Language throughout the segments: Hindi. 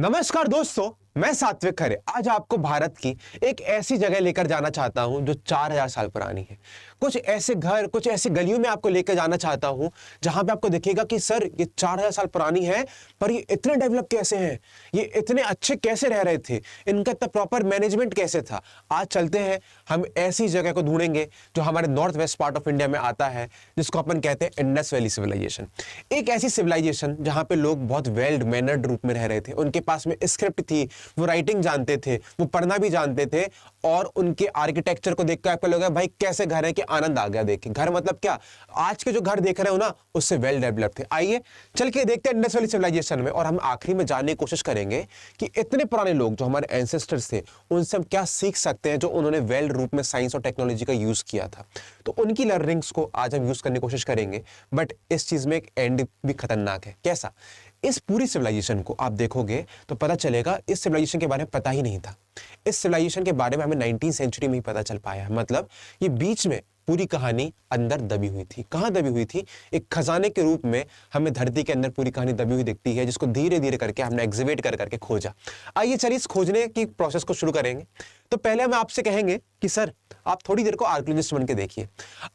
नमस्कार दोस्तों, मैं सात्विक खरे आज आपको भारत की एक ऐसी जगह लेकर जाना चाहता हूं जो 4000 साल पुरानी है। कुछ ऐसे घर, कुछ ऐसी गलियों में आपको लेकर जाना चाहता हूं जहां पे आपको दिखेगा कि सर ये 4000 साल पुरानी है, पर ये इतने डेवलप कैसे हैं, ये इतने अच्छे कैसे रह रहे थे, इनका इतना प्रॉपर मैनेजमेंट कैसे था। आज चलते हैं, हम ऐसी जगह को ढूंढेंगे जो हमारे north west part of India में आता है, जिसको अपन कहते हैं इंडस वैली सिविलाइजेशन। एक ऐसी सिविलाइजेशन जहां पे लोग बहुत वेल मैनर्ड रूप में रह रहे थे, उनके पास में स्क्रिप्ट थी, वो राइटिंग जानते थे, वो पढ़ना भी जानते थे, और उनके आर्किटेक्चर को देखकर आपको लगा भाई कैसे घर है कि आनंद आ गया। देखिए घर मतलब क्या, आज के जो घर देख रहे हो ना उससे वेल डेवलप थे। आइए चल के देखते हैं इंडस वैली सिविलाइजेशन में, और हम आखिरी में जानने की कोशिश करेंगे कि इतने पुराने लोग जो हमारे एंसेस्टर्स थे उनसे हम क्या सीख सकते हैं जो उन्होंने वेल रूप में साइंस और टेक्नोलॉजी का यूज किया था। तो उनकी लर्निंग्स को आज हम यूज करने की कोशिश करेंगे, बट इस चीज में एक एंड भी खतरनाक है। कैसा? इस पूरी सिविलाइजेशन को आप देखोगे तो पता चलेगा इस सिविलाइजेशन के बारे में पता ही नहीं था। इस सिविलाइजेशन के बारे में हमें 19वीं सेंचुरी में ही पता चल पाया। मतलब ये बीच में पूरी कहानी अंदर दबी हुई थी। कहां दबी हुई थी? एक खजाने के रूप में हमें धरती के अंदर पूरी कहानी दबी हुई दिखती है, जिसको धीरे धीरे करके हमने एग्जिबिट कर करके खोजा। आइए चलिए इस खोजने की प्रोसेस को शुरू करेंगे। तो पहले हम आपसे कहेंगे कि सर आप थोड़ी देर को आर्कियोलॉजिस्ट बन के देखिए।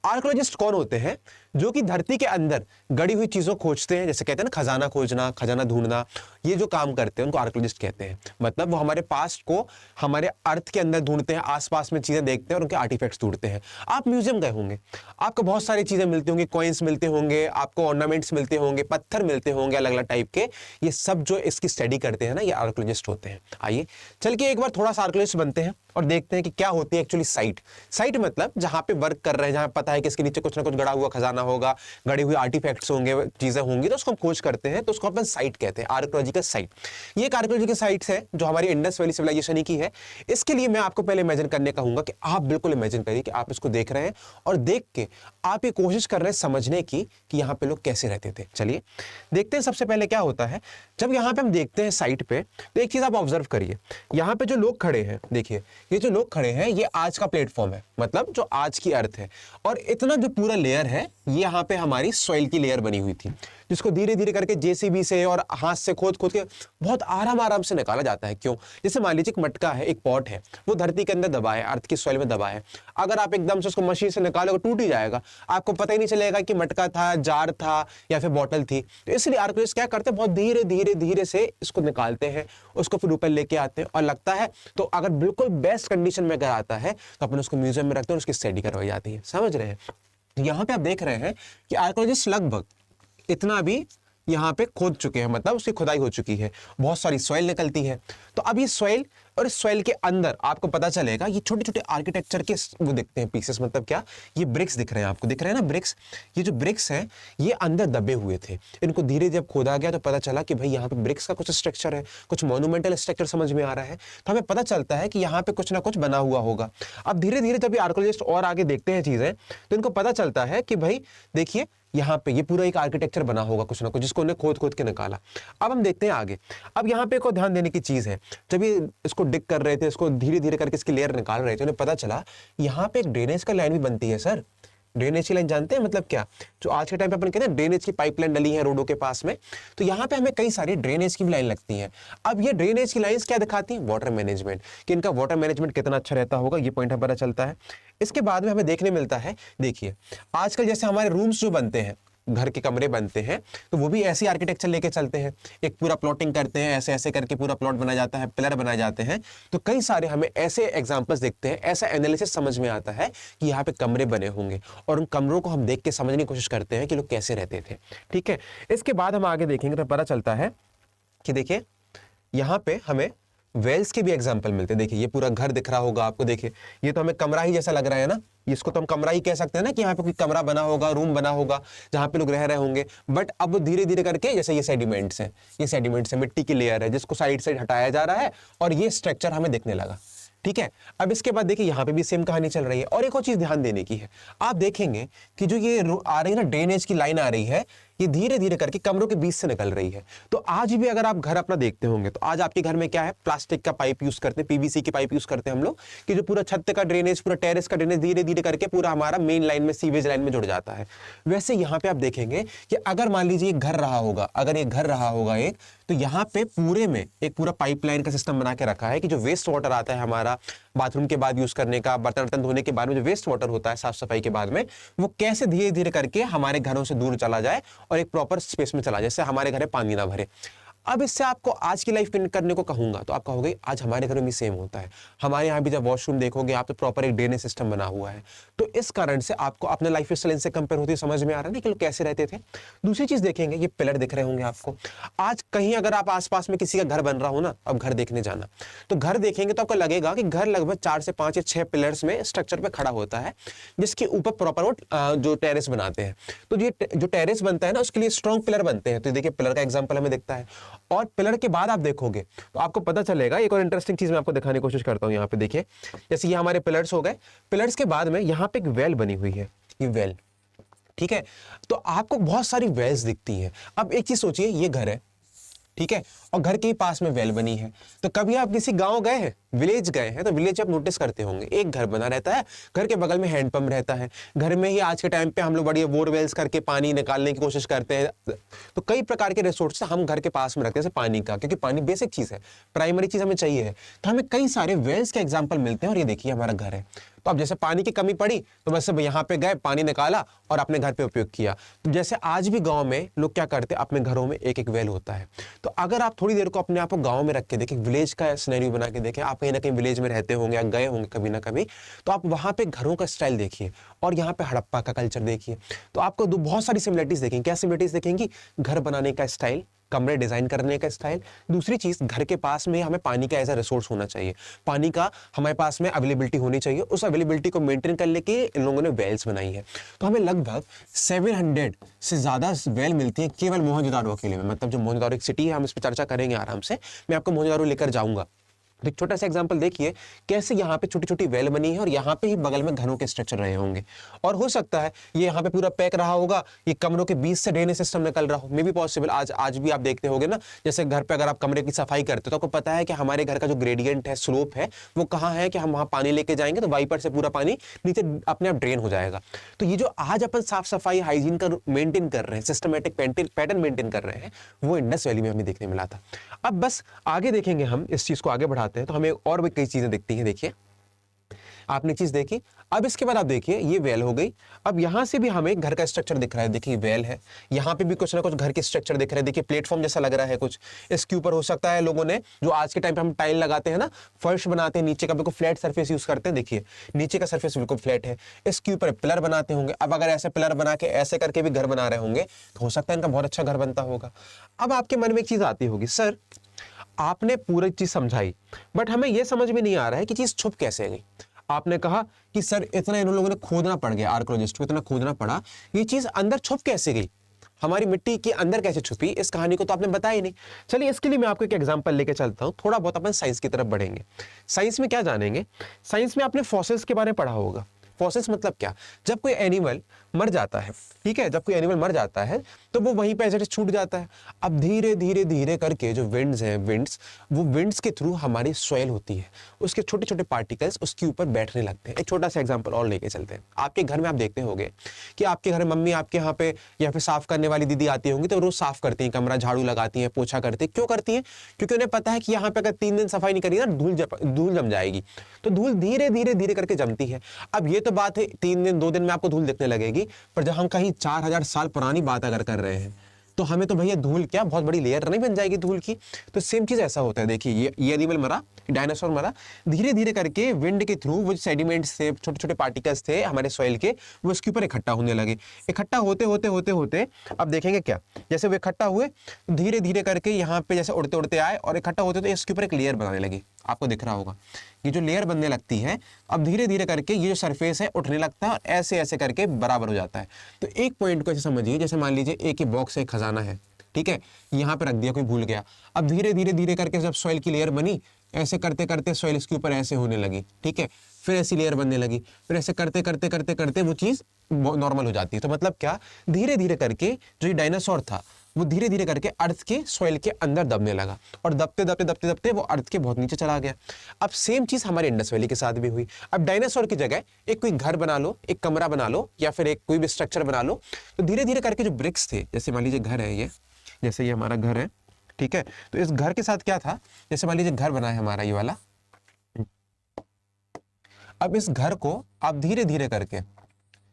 आर्कियोलॉजिस्ट कौन होते हैं? जो कि धरती के अंदर गड़ी हुई चीजों खोजते हैं, जैसे कहते हैं ना खजाना खोजना, खजाना ढूंढना, ये जो काम करते हैं उनको आर्कियोलॉजिस्ट कहते हैं। मतलब वो हमारे पास्ट को हमारे अर्थ के अंदर ढूंढते हैं, आसपास में चीजें देखते हैं और उनके आर्टिफैक्ट्स ढूंढते हैं। आप म्यूजियम गए होंगे, आपको बहुत सारी चीजें मिलती होंगी, कॉइन्स मिलते होंगे, आपको ऑर्नामेंट्स मिलते होंगे, पत्थर मिलते होंगे अलग अलग टाइप के। ये सब जो इसकी स्टडी करते हैं ना, ये आर्कियोलॉजिस्ट होते हैं। आइए चल के एक बार थोड़ा सा आर्कियोलॉजिस्ट बनते हैं और देखते हैं कि क्या होती है एक्चुअली साइट। साइट मतलब जहां पे वर्क कर रहे हैं, जहां पता है कि इसके नीचे कुछ ना कुछ गड़ा हुआ खजाना होगा, गड़े हुए आर्टिफैक्ट्स होंगे, चीजें होंगी, तो उसको हम खोज करते हैं, तो उसको अपन साइट कहते हैं, आर्कियोलॉजिकल साइट। ये एक आर्कियोलॉजिकल साइट्स है जो हमारी इंडस वैली सिविलाइजेशन ही की है। इसके लिए मैं आपको पहले इमेजिन करने कहूंगा कि आप बिल्कुल इमेजिन करिए कि आप इसको देख रहे हैं और देख के आप ये कोशिश कर रहे हैं समझने की कि यहाँ पे लोग कैसे रहते थे। चलिए देखते हैं सबसे पहले क्या होता है। जब यहाँ पे हम देखते हैं साइट पे, तो एक चीज आप ऑब्जर्व करिए, यहाँ पे जो लोग खड़े हैं, देखिए ये जो लोग खड़े हैं ये आज का प्लेटफॉर्म है, मतलब जो आज की अर्थ है। और इतना जो पूरा लेयर है ये यहाँ पे हमारी सॉइल की लेयर बनी हुई थी, जिसको धीरे धीरे करके जेसीबी से और हाथ से खोद खोद के बहुत आराम आराम से निकाला जाता है। क्यों? जैसे मान लीजिए एक मटका है, एक पॉट है, वो धरती के अंदर दबा है, अर्थ की सॉइल में दबा है। अगर आप एकदम से उसको मशीन से निकालोगे टूट ही जाएगा, आपको पता ही नहीं चलेगा कि मटका था, जार था या फिर बॉटल थी। तो इसलिए आर्कियोलॉजिस्ट क्या करते हैं, बहुत धीरे धीरे धीरे से इसको निकालते हैं, उसको फिर ऊपर लेके आते हैं, और लगता है तो अगर बिल्कुल बेस्ट कंडीशन में अगर आता है तो अपन उसको म्यूजियम में रखते हैं और उसकी स्टडी करवाई जाती है। समझ रहे हैं? यहाँ पे आप देख रहे हैं कि आर्कियोलॉजिस्ट लगभग इतना भी यहाँ पे खोद चुके हैं, मतलब उसकी खुदाई हो चुकी है, बहुत सारी सॉइल निकलती है। तो अब ये सॉइल और इस सॉइल के अंदर आपको पता चलेगा ये छोटे छोटे आर्किटेक्चर के वो दिखते हैं पीसेस। मतलब क्या? ये ब्रिक्स दिख रहे हैं आपको, दिख रहे हैं ना ब्रिक्स? ये जो ब्रिक्स हैं ये अंदर दबे हुए थे। इनको धीरे जब खोदा गया तो पता चला कि भाई यहाँ पे ब्रिक्स का कुछ स्ट्रक्चर है, कुछ मोन्यूमेंटल स्ट्रक्चर समझ में आ रहा है। तो हमें पता चलता है कि यहाँ पे कुछ ना कुछ बना हुआ होगा। अब धीरे धीरे जब ये आर्कियोलॉजिस्ट और आगे देखते हैं चीजें, तो इनको पता चलता है कि भाई देखिए यहाँ पे ये पूरा एक आर्किटेक्चर बना होगा कुछ ना कुछ, जिसको उन्हें खोद खोद के निकाला। अब हम देखते हैं आगे। अब यहाँ पे को ध्यान देने की चीज है, जब ये इसको डिग कर रहे थे, इसको धीरे धीरे करके इसकी लेयर निकाल रहे थे, उन्हें पता चला यहाँ पे एक ड्रेनेज का लाइन भी बनती है। सर ड्रेनेज की लाइन जानते हैं मतलब क्या? जो आज के टाइम पे अपन कहते हैं ड्रेनेज की पाइपलाइन डली है रोडों के पास में, तो यहाँ पे हमें कई सारी ड्रेनेज की भी लाइन लगती है। अब ये ड्रेनेज की लाइंस क्या दिखाती हैं? वाटर मैनेजमेंट, कि इनका वाटर मैनेजमेंट कितना अच्छा रहता होगा, ये पॉइंट हमें पता चलता है। इसके बाद में हमें देखने मिलता है, देखिए आजकल जैसे हमारे रूम्स जो बनते हैं, घर के कमरे बनते हैं, तो वो भी ऐसी आर्किटेक्चर लेके चलते हैं। एक पूरा प्लॉटिंग करते हैं, ऐसे ऐसे करके पूरा प्लॉट बनाया जाता है, पिलर बनाए जाते हैं। तो कई सारे हमें ऐसे एग्जांपल्स देखते हैं, ऐसा एनालिसिस समझ में आता है कि यहाँ पे कमरे बने होंगे, और उन कमरों को हम देख के समझने की कोशिश करते हैं कि लोग कैसे रहते थे। ठीक है, इसके बाद हम आगे देखेंगे तो पता चलता है कि देखिए यहाँ पे हमें वेल्स के भी एग्जाम्पल मिलते हैं। देखिए ये पूरा घर दिख रहा होगा आपको, देखिए ये तो हमें कमरा ही जैसा लग रहा है ना, इसको तो हम कमरा ही कह सकते हैं ना, कि यहाँ पे कोई कमरा बना होगा, रूम बना होगा जहाँ पे लोग रह रहे होंगे। बट अब वो धीरे धीरे करके, जैसे ये सेडिमेंट्स हैं, ये सेडिमेंट्स है, मिट्टी की लेयर है, जिसको साइड साइड हटाया जा रहा है और ये स्ट्रक्चर हमें दिखने लगा। ठीक है, अब इसके बाद देखिए यहाँ पे भी सेम कहानी चल रही है। और एक और चीज ध्यान देने की है, आप देखेंगे कि जो ये आ रही है ना ड्रेनेज की लाइन आ रही है, ये धीरे धीरे करके कमरों के बीच से निकल रही है। तो आज भी अगर आप घर अपना देखते होंगे तो आज आपके घर में क्या है, प्लास्टिक का पाइप यूज करते हैं, पीवीसी की पाइप यूज करते हैं हम लोग, कि जो पूरा छत का ड्रेनेज, पूरा टेरेस का ड्रेनेज धीरे धीरे करके पूरा हमारा मेन लाइन में, सीवेज लाइन में जुड़ जाता है। वैसे यहाँ पे आप देखेंगे कि अगर मान लीजिए एक घर रहा होगा, अगर एक घर रहा होगा एक, तो यहाँ पे पूरे में एक पूरा पाइपलाइन का सिस्टम बना के रखा है कि जो वेस्ट वाटर आता है हमारा बाथरूम के बाद यूज करने का, बर्तन वर्तन धोने के बाद में जो वेस्ट वाटर होता है साफ सफाई के बाद में, वो कैसे धीरे धीरे करके हमारे घरों से दूर चला जाए और एक प्रॉपर स्पेस में चला जाए, जैसे हमारे घर में पानी ना भरे। अब इससे आपको आज की लाइफ कनेक्ट करने को कहूंगा तो आप कहोगे आज हमारे घर में भी सेम होता है। हमारे यहाँ भी जब वॉशरूम देखोगे आप तो प्रॉपर एक ड्रेनेज सिस्टम बना हुआ है। तो इस कारण से आपको अपने लाइफ स्टाइल से कंपेयर होती समझ में आ रहा है ना कि लोग कैसे रहते थे। दूसरी चीज देखेंगे, ये पिलर दिख रहे होंगे आपको। आज कहीं अगर आप आसपास में किसी का घर बन रहा हो ना, अब घर देखने जाना, तो घर देखेंगे तो आपको लगेगा कि घर लगभग 4 से 5 या 6 पिलर्स में स्ट्रक्चर पे खड़ा होता है, जिसके ऊपर प्रॉपर जो टेरेस बनाते हैं। तो ये जो टेरेस बनता है ना, उसके लिए स्ट्रॉन्ग पिलर बनते हैं। तो देखिए पिलर का एग्जाम्पल हमें दिखता है। और पिलर के बाद आप देखोगे तो आपको पता चलेगा, एक और इंटरेस्टिंग चीज मैं आपको दिखाने की कोशिश करता हूं। यहाँ पे देखिए, जैसे ये हमारे पिलर्स हो गए, पिलर्स के बाद में यहाँ पे एक वेल बनी हुई है, ये वेल, ठीक है। तो आपको बहुत सारी वेल्स दिखती हैं। अब एक चीज सोचिए, ये घर है, ठीक है, और घर के ही पास में वेल बनी है। तो कभी आप किसी गांव गए हैं, विलेज गए हैं, तो विलेज आप नोटिस करते होंगे एक घर बना रहता है, घर के बगल में हैंडपंप रहता है। घर में ही आज के टाइम पे हम लोग बड़ी बोरवेल्स करके पानी निकालने की कोशिश करते हैं। तो कई प्रकार के रिसोर्स हम घर के पास में रखते हैं, जैसे पानी का, क्योंकि पानी बेसिक चीज है, प्राइमरी चीज हमें चाहिए है। तो हमें कई सारे वेल्स के एग्जाम्पल मिलते हैं। और ये देखिए हमारा घर है, तो अब जैसे पानी की कमी पड़ी तो बस यहाँ पे गए, पानी निकाला और अपने घर पे उपयोग किया। तो जैसे आज भी गांव में लोग क्या करते हैं, अपने घरों में एक एक वेल होता है। तो अगर आप थोड़ी देर को अपने आप को गांव में रख के देखें, विलेज का सिनेरियो बना के देखें, आप कहीं ना कहीं विलेज में रहते होंगे या गए होंगे कभी ना कभी, तो आप वहां पे घरों का स्टाइल देखिए और यहाँ पे हड़प्पा का कल्चर देखिए, तो आपको बहुत सारी सिमिलरिटीज देखेंगे। क्या सिमिलरिटीज देखेंगी? घर बनाने का स्टाइल, कमरे डिजाइन करने का स्टाइल। दूसरी चीज, घर के पास में हमें पानी का एज अ रिसोर्स होना चाहिए, पानी का हमारे पास में अवेलेबिलिटी होनी चाहिए। उस अवेलेबिलिटी को मेंटेन करने के इन लोगों ने वेल्स बनाई है। तो हमें लगभग 700 से ज्यादा वेल मिलती है केवल मोहनजोदारो किले में। मतलब जो मोहनजोदारो एक सिटी है, हम इस पर चर्चा करेंगे आराम से, मैं आपको मोहनजोदारो लेकर जाऊंगा। तो एक छोटा सा एग्जांपल देखिए कैसे यहाँ पे छोटी छोटी वेल बनी है और यहाँ पे ही बगल में घरों के स्ट्रक्चर रहे होंगे। और हो सकता है ये यहाँ पे पूरा पैक रहा होगा, ये कमरों के बीच से ड्रेनेज सिस्टम निकल रहा हो, मे भी पॉसिबल। आज भी आप देखते होंगे ना, जैसे घर पे अगर आप कमरे की सफाई करते हो तो आपको पता है कि हमारे घर का जो ग्रेडियंट है, स्लोप है, वो कहाँ है कि हम वहाँ पानी लेके जाएंगे तो वाइपर से पूरा पानी नीचे अपने आप ड्रेन हो जाएगा। तो ये जो आज अपन साफ सफाई हाइजीन का मेंटेन कर रहे हैं, सिस्टमेटिक पैटर्न मेंटेन कर रहे हैं, वो इंडस वैली में हमें देखने मिला था। अब बस आगे देखेंगे, हम इस चीज को आगे बढ़ाते हैं तो हमें और भी कई चीजें दिखती हैं। देखिए आपने चीज देखी, अब इसके बाद आप देखिए ये वेल हो गई। अब यहां से भी हमें घर का स्ट्रक्चर दिख रहा है। देखिए वेल है, यहां पे भी कुछ ना कुछ घर के स्ट्रक्चर दिख रहे हैं। देखिए प्लेटफॉर्म जैसा लग रहा है कुछ, इसके ऊपर हो सकता है लोगों ने, जो आज के टाइम पे हम टाइल लगाते हैं ना, फर्श बनाते हैं, नीचे का बिल्कुल फ्लैट सरफेस यूज करते हैं। देखिए नीचे का सरफेस बिल्कुल फ्लैट है, इसके ऊपर पिलर बनाते होंगे। अब अगर ऐसे पिलर बना के ऐसे करके भी घर बना रहे होंगे तो हो सकता है इनका बहुत अच्छा घर बनता होगा। अब आपके मन में एक चीज आती होगी, सर आपने पूरी चीज समझाई बट हमें यह समझ में नहीं आ रहा है कि चीज छुप कैसे गई। आपने कहा कि सर इतना इन लोगों ने खोदना पड़ गया, आर्कियोलॉजिस्ट को इतना खोदना पड़ा, ये चीज अंदर छुप कैसे गई, हमारी मिट्टी के अंदर कैसे छुपी, इस कहानी को तो आपने बताया ही नहीं। चलिए इसके लिए मैं आपको एक एग्जांपल लेके चलता हूं, थोड़ा बहुत अपन साइंस की तरफ बढ़ेंगे। साइंस में क्या जानेंगे, साइंस में आपने फॉसिल्स के बारे में पढ़ा होगा। फॉसिल्स मतलब क्या, जब कोई एनिमल मर जाता है, ठीक है, जब कोई एनिमल मर जाता है तो वो वहीं पे ऐसे छूट जाता है। अब धीरे धीरे धीरे करके जो विंड्स हैं, वो विंड्स के थ्रू हमारी सॉइल होती है, उसके छोटे छोटे पार्टिकल्स उसके ऊपर बैठने लगते हैं। एक छोटा सा एग्जांपल और लेके चलते हैं। आपके घर में आप देखते होंगे कि आपके घर में मम्मी आपके यहाँ पे साफ करने वाली दीदी आती होंगी तो रोज साफ करती हैं, कमरा झाड़ू लगाती हैं, पोछा करती हैं। क्यों करती हैं? क्योंकि उन्हें पता है कि यहाँ पे अगर 3 दिन सफाई नहीं करी ना, धूल जम जाएगी। तो धूल धीरे धीरे धीरे करके जमती है। अब ये तो बात है 3 दिन 2 दिन में आपको धूल दिखने लगेगी, पर जब हम कहीं 4000 साल पुरानी बात अगर कर रहे हैं तो हमें तो भैया धूल क्या बहुत बड़ी लेयर नहीं बन जाएगी धूल की। तो सेम चीज ऐसा होता है। देखिए ये एनिमल मरा, डायनासोर मरा, धीरे धीरे करके विंड के थ्रू वो सेडिमेंट्स थे, छोटे छोटे पार्टिकल्स थे हमारे सॉइल के, वो इसके ऊपर इकट्ठा होने लगे। इकट्ठा होते होते होते होते अब देखेंगे क्या, जैसे वो इकट्ठा हुए धीरे धीरे करके यहाँ पे जैसे उड़ते उड़ते आए और इकट्ठा होते तो इसके ऊपर एक लेयर बनाने लगी। आपको दिख रहा होगा ये जो लेयर बनने लगती है, अब धीरे धीरे करके ये जो सरफेस है उठने लगता है और ऐसे ऐसे करके बराबर हो जाता है। तो एक पॉइंट को ऐसे समझिए, जैसे मान लीजिए एक ही बॉक्स है, खजाना है, ठीक है, यहाँ पे रख दिया, कोई भूल गया। अब धीरे धीरे धीरे करके जब सॉइल की लेयर बनी, ऐसे करते करते सॉइल इसके ऊपर ऐसे होने लगी, ठीक है, फिर ऐसी लेयर बनने लगी, फिर ऐसे करते करते करते करते वो चीज़ नॉर्मल हो जाती है। तो मतलब क्या, धीरे धीरे करके जो ये डायनासोर था वो धीरे धीरे करके अर्थ के सॉइल के अंदर दबने लगा, और दबते दबते दबते दबते वो अर्थ के बहुत नीचे चला गया। अब सेम चीज़ हमारे इंडस वैली के साथ भी हुई। अब डायनासोर की जगह एक कोई घर बना लो, एक कमरा बना लो, या फिर एक कोई भी स्ट्रक्चर बना लो, तो धीरे धीरे करके जो ब्रिक्स थे, जैसे मान लीजिए घर है ये, जैसे ये हमारा घर है, ठीक है, तो इस घर के साथ क्या था, जैसे मान लीजिए घर बना है हमारा ये वाला। अब इस घर को आप धीरे धीरे करके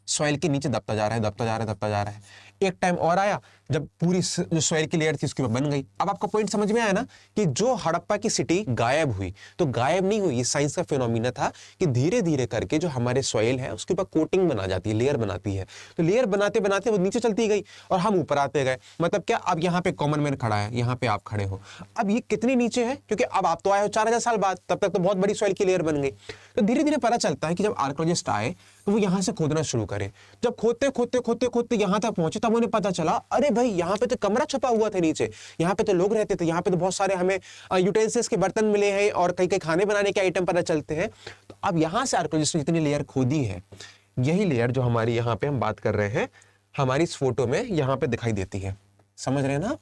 सॉइल के नीचे दबता जा रहा है, दबता जा रहा है, दबता जा रहा है। एक टाइम और आया जब पूरी जो सॉइल की लेयर थी उसके ऊपर बन गई। अब आपको पॉइंट समझ में आया ना कि जो हड़प्पा की सिटी गायब हुई, तो गायब नहीं हुई, ये साइंस का फिनोमिना था कि धीरे धीरे करके जो हमारे सॉइल है उसके ऊपर कोटिंग बना जाती है, लेयर बनाती है। तो लेयर बनाते बनाते वो नीचे चलती गई और हम ऊपर आते गए। मतलब क्या, अब यहाँ पे कॉमन मैन खड़ा है, यहाँ पे आप खड़े हो। अब ये कितनी नीचे है, क्योंकि अब आप तो आए हो 4000 साल बाद, तब तक तो बहुत बड़ी सॉइल की लेयर बन गई। तो धीरे धीरे पता चलता है कि जब आर्कोलॉजिस्ट आए तो वो यहाँ से खोदना शुरू करे। जब खोदते खोदते खोदते खोदते यहाँ तक पहुंचे, तब उन्हें पता चला, अरे भाई यहाँ पे तो कमरा छुपा हुआ था नीचे, यहाँ पे तो लोग रहते थे, यहाँ पे तो बहुत सारे हमें यूटेंसिल्स के बर्तन मिले हैं और कई कई खाने बनाने के आइटम पता चलते हैं। तो अब यहाँ से आर्कोलॉजिस्ट ने जितनी लेयर खोदी है, यही लेयर जो हमारी यहाँ पे हम बात कर रहे हैं, हमारी इस फोटो में यहाँ पे दिखाई देती है। समझ रहे हैं ना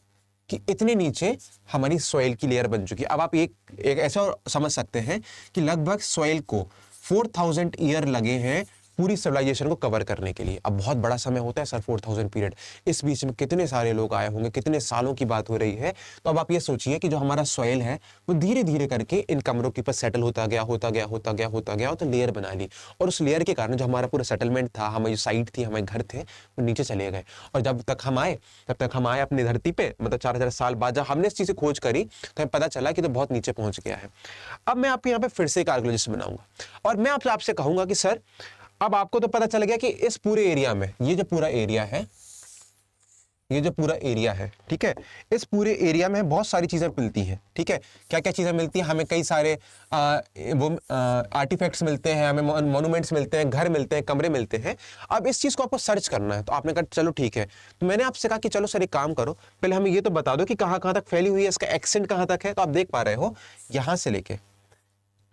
कि इतने नीचे हमारी सॉइल की लेयर बन चुकी है। अब आप एक ऐसा समझ सकते हैं कि लगभग सॉइल को 4000 ईयर लगे हैं पूरी सिविलाइजेशन को कवर करने के लिए। अब बहुत बड़ा समय होता है सर 4000 पीरियड, इस बीच में कितने सारे लोग आए होंगे, कितने सालों की बात हो रही है। तो अब आप ये सोचिए कि जो हमारा सॉइल है वो धीरे धीरे करके इन कमरों के ऊपर सेटल होता गया होता गया होता गया होता गया, तो लेयर बना ली, और उस लेयर के कारण जो हमारा पूरा सेटलमेंट था, हमारी जो साइट थी, हमारे घर थे, वो नीचे चले गए। और जब तक हम आए अपनी धरती पे, मतलब 4000 साल बाद जब हमने इस चीज़ की खोज करी तो हमें पता चला कि तो बहुत नीचे पहुंच गया है। अब मैं आपके यहाँ पे फिर से एक आर्कियोलॉजिस्ट बनाऊंगा और मैं आपसे कहूंगा कि सर अब आपको तो पता चल गया कि इस पूरे एरिया में, ये जो पूरा एरिया है, ठीक है, इस पूरे एरिया में बहुत सारी चीज़ें मिलती हैं, ठीक है। क्या क्या चीज़ें मिलती हैं हमें, कई सारे आर्टिफैक्ट्स मिलते हैं, हमें मॉन्यूमेंट्स मिलते हैं, घर मिलते हैं, कमरे मिलते हैं। अब इस चीज़ को आपको सर्च करना है, तो आपने कहा चलो ठीक है। तो मैंने आपसे कहा कि चलो सर एक काम करो, पहले हमें ये तो बता दो कि कहाँ कहाँ तक फैली हुई है, इसका एक्सटेंट कहाँ तक है। तो आप देख पा रहे हो, यहाँ से लेके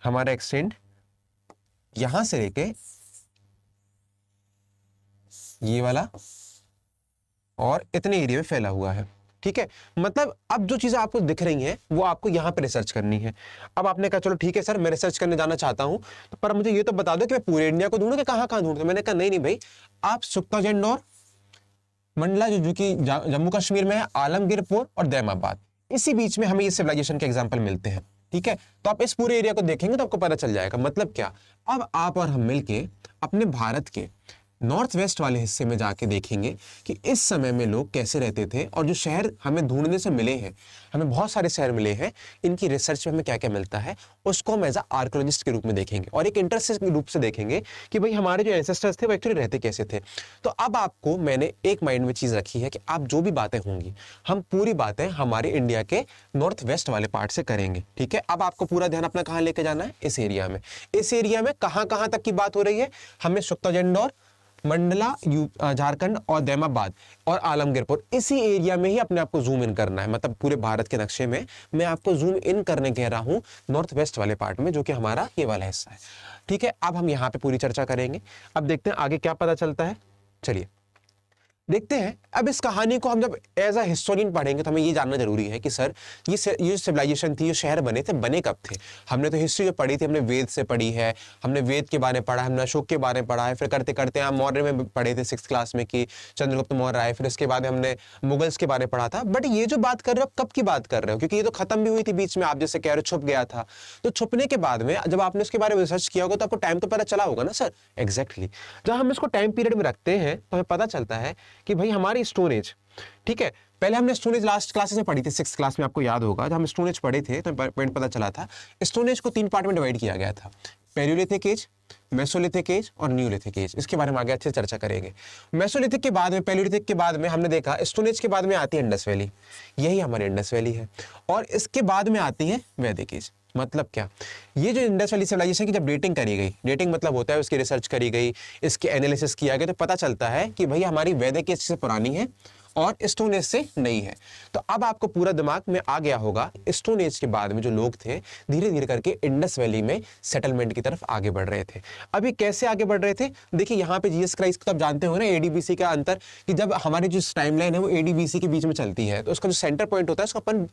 हमारा एक्सटेंट, यहाँ से लेके ये वाला, और इतने एरिया में फैला हुआ है, ठीक है। मतलब अब जो चीजें आपको दिख रही हैं वो आपको यहाँ पे रिसर्च करनी है। अब आपने कहा चलो ठीक है सर मैं रिसर्च करने जाना चाहता हूँ, तो पर मुझे ये तो बता दो कि मैं पूरे इंडिया को ढूंढूं कि कहाँ कहाँ ढूंढूं। मैंने कहा नहीं भाई, आप सुक्ता जंडौर मंडला जो कि जम्मू कश्मीर में है, आलमगीरपुर और दैमाबाद, इसी बीच में हमें ये सिविलाइजेशन के एग्जाम्पल मिलते हैं, ठीक है। तो आप इस पूरे एरिया को देखेंगे तो आपको पता चल जाएगा। मतलब क्या, अब आप और हम मिलके अपने भारत के नॉर्थ वेस्ट वाले हिस्से में जाके देखेंगे कि इस समय में लोग कैसे रहते थे, और जो शहर हमें ढूंढने से मिले हैं, हमें बहुत सारे शहर मिले हैं, इनकी रिसर्च में हमें क्या क्या मिलता है, उसको हम एज अ आर्कियोलॉजिस्ट के रूप में देखेंगे और एक इंटरेस्ट के रूप से देखेंगे कि भाई हमारे जो एंसेस्टर्स थे वो एक्चुअली रहते कैसे थे। तो अब आपको मैंने एक माइंड में चीज़ रखी है कि आप जो भी बातें होंगी, हम पूरी बातें हमारे इंडिया के नॉर्थ वेस्ट वाले पार्ट से करेंगे, ठीक है। अब आपको पूरा ध्यान अपना कहाँ लेके जाना है, इस एरिया में। इस एरिया में कहाँ कहाँ तक की बात हो रही है, हमें सुक्ता जंडौर, मंडला, झारखंड और दैमाबाद और आलमगीरपुर, इसी एरिया में ही अपने आप को जूम इन करना है। मतलब पूरे भारत के नक्शे में मैं आपको जूम इन करने कह रहा हूं नॉर्थ वेस्ट वाले पार्ट में, जो कि हमारा ये वाला हिस्सा है, ठीक है। अब हम यहाँ पे पूरी चर्चा करेंगे। अब देखते हैं आगे क्या पता चलता है, चलिए देखते हैं। अब इस कहानी को हम जब एज अ हिस्टोरियन पढ़ेंगे तो हमें ये जानना जरूरी है कि सर ये सिविलाइजेशन थी, ये शहर बने थे, बने कब थे। हमने तो हिस्ट्री जो पढ़ी थी, हमने वेद से पढ़ी है, हमने वेद के बारे में पढ़ा, हमने अशोक के बारे में पढ़ा है, फिर करते करते हम मौर्य में पढ़े थे 6th क्लास में कि चंद्रगुप्त मौर्य आए, फिर इसके बाद हमने मुगल्स के बारे में पढ़ा था। बट ये जो बात कर रहे हो, कब की बात कर रहे हो, क्योंकि ये तो खत्म भी हुई थी बीच में, आप जैसे कह रहे हो छुप गया था। तो छुपने के बाद में जब आपने उसके बारे में रिसर्च किया होगा तो आपको टाइम तो पता चला होगा ना सर। एग्जैक्टली जब हम इसको टाइम पीरियड में रखते हैं तो हमें पता चलता है कि भाई हमारी स्टोरेज, ठीक है। पहले हमने स्टोरेज लास्ट क्लासेस में पढ़ी थी, 6th क्लास में, आपको याद होगा जब हम स्टोरेज पढ़े थे तो पॉइंट पता चला था। स्टोरेज को 3 पार्ट में डिवाइड किया गया था, पेरियोलिथिक एज, मेसोलिथिक एज और न्यूलिथिक एज। इसके बारे में आगे अच्छे से चर्चा करेंगे। मेसोलिथिक के बाद में, पेरियोलिथिक के बाद में हमने देखा स्टोनेज के बाद में आती है इंडस वैली, यही हमारी इंडस वैली है, और इसके बाद में आती है वैदिक एज। मतलब क्या, ये जो इंडस वैली सिविलाइजेशन की जब डेटिंग करी गई, डेटिंग मतलब होता है उसकी रिसर्च करी गई, इसके एनालिसिस किया गया, तो पता चलता है कि भाई हमारी वैदिक एज से पुरानी है और स्टोन एज से नहीं है। तो अब आपको पूरा दिमाग में आ गया होगा स्टोन एज के बाद में जो लोग थे धीरे धीरे करके इंडस वैली में सेटलमेंट की तरफ आगे बढ़ रहे थे। अभी कैसे आगे बढ़ रहे थे, देखिए यहाँ पे जीसस क्राइस्ट को आप जानते हो ना एडीबीसी का अंतर, कि जब हमारी जो टाइमलाइन है वो एडीबीसी के बीच में चलती है तो उसका जो सेंटर पॉइंट होता है उसको अपन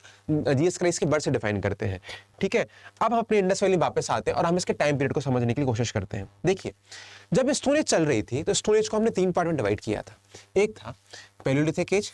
जीसस क्राइस्ट के बर्थ से डिफाइन करते हैं। ठीक है, अब हम अपने इंडस वैली वापस आते हैं और हम इसके टाइम पीरियड को समझने की कोशिश करते हैं। देखिए जब स्टोन एज चल रही थी तो स्टोन एज को हमने 3 पार्ट में डिवाइड किया था। एक था पैलियोलिथिक एज,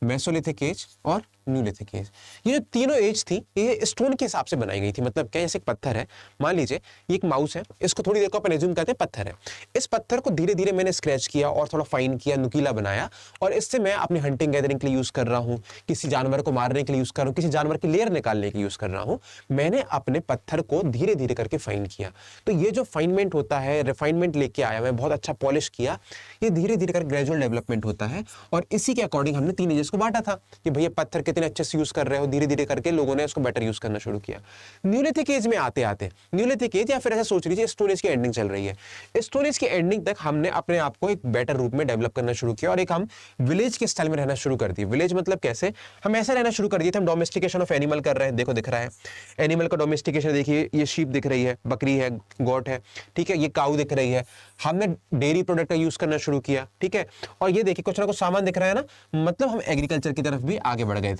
मेसोलिथिक एज और न्यूलिथिक एज। ये जो तीनों एज थी ये स्टोन के हिसाब से बनाई गई थी। मतलब क्या, जैसे एक पत्थर है, मान लीजिए ये एक माउस है, इसको थोड़ी देर को अपन एज्यूम करते हैं पत्थर है। इस पत्थर को धीरे धीरे मैंने स्क्रैच किया और थोड़ा फाइन किया, नुकीला बनाया, और इससे मैं अपनी हंटिंग गैदरिंग के लिए यूज कर रहा हूँ, किसी जानवर को मारने के लिए यूज कर रहा हूँ, किसी जानवर की लेयर निकालने के लिए यूज कर रहा हूँ। मैंने अपने पत्थर को धीरे धीरे करके फाइन किया। तो ये जो फाइनमेंट होता है, रिफाइनमेंट लेके आया, मैं बहुत अच्छा पॉलिश किया, ये धीरे धीरे कर ग्रेजुअल डेवलपमेंट होता है। और इसी के अकॉर्डिंग हमने 3 एजेस को बांटा था कि भैया पत्थर कितने अच्छे से यूज कर रहे हो, धीरे धीरे करके लोगों ने उसको बेटर यूज करना शुरू किया। न्यूलिथिक एज में आते आते, न्यूलिथिक एज या फिर ऐसा सोच लीजिए स्टोन एज की एंडिंग चल रही है, स्टोन एज की एंडिंग तक हमने अपने आप को एक बेटर रूप में डेवलप करना शुरू किया और एक हम विलेज के स्टाइल में रहना शुरू कर दिए। विलेज मतलब कैसे, हम ऐसा रहना शुरू कर दिए थे, हम डोमेस्टिकेशन ऑफ एनिमल कर रहे हैं। देखो दिख रहा है एनिमल का डोमेस्टिकेशन, देखिए ये शीप दिख रही है, बकरी है, गोट है, ठीक है, ये काऊ दिख रही है। हमने डेयरी प्रोडक्ट का यूज करना शुरू किया, ठीक है, और ये देखिए कुछ ना कुछ सामान दिख रहा है ना, मतलब हम एग्रीकल्चर की तरफ भी आगे बढ़ गए थे।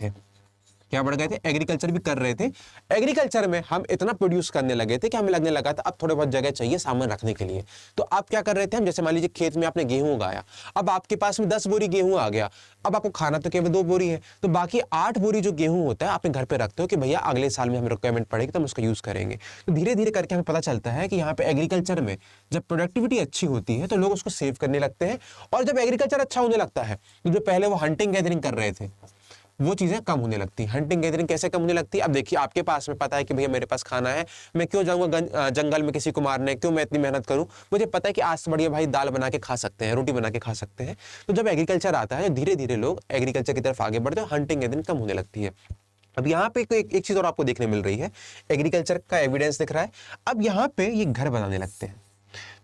क्या बढ़ गए थे, एग्रीकल्चर भी कर रहे थे। एग्रीकल्चर में हम इतना प्रोड्यूस करने लगे थे कि हमें लगने लगा था अब थोड़े बहुत जगह चाहिए सामान रखने के लिए। तो आप क्या कर रहे थे, हम जैसे मान लीजिए खेत में आपने गेहूं उगाया, अब आपके पास में 10 बोरी गेहूं आ गया, अब आपको खाना तो केवल 2 बोरी है, तो बाकी 8 बोरी जो गेहूं होता है आपने घर पे रखते हो कि भैया अगले साल में हमें रिक्वायरमेंट पड़ेगी तो हम उसका यूज करेंगे। तो धीरे धीरे करके हमें पता चलता है कि यहाँ पे एग्रीकल्चर में जब प्रोडक्टिविटी अच्छी होती है तो लोग उसको सेव करने लगते हैं, और जब एग्रीकल्चर अच्छा होने लगता है तो जो पहले वो हंटिंग गैदरिंग कर रहे थे वो चीजें कम होने लगती हैं। हंटिंग गैदरिंग कैसे कम होने लगती है, अब देखिए आपके पास में पता है कि भैया मेरे पास खाना है, मैं क्यों जाऊंगा जंगल में किसी को मारने, क्यों मैं इतनी मेहनत करूं, मुझे पता है कि आज से बढ़िया भाई दाल बना के खा सकते हैं, रोटी बना के खा सकते हैं। तो जब एग्रीकल्चर आता है धीरे धीरे लोग एग्रीकल्चर की तरफ आगे बढ़ते हैं, हंटिंग गैदरिंग कम होने लगती है। अब यहाँ पे एक चीज और आपको देखने मिल रही है, एग्रीकल्चर का एविडेंस दिख रहा है। अब यहाँ पे ये घर बनाने लगते हैं।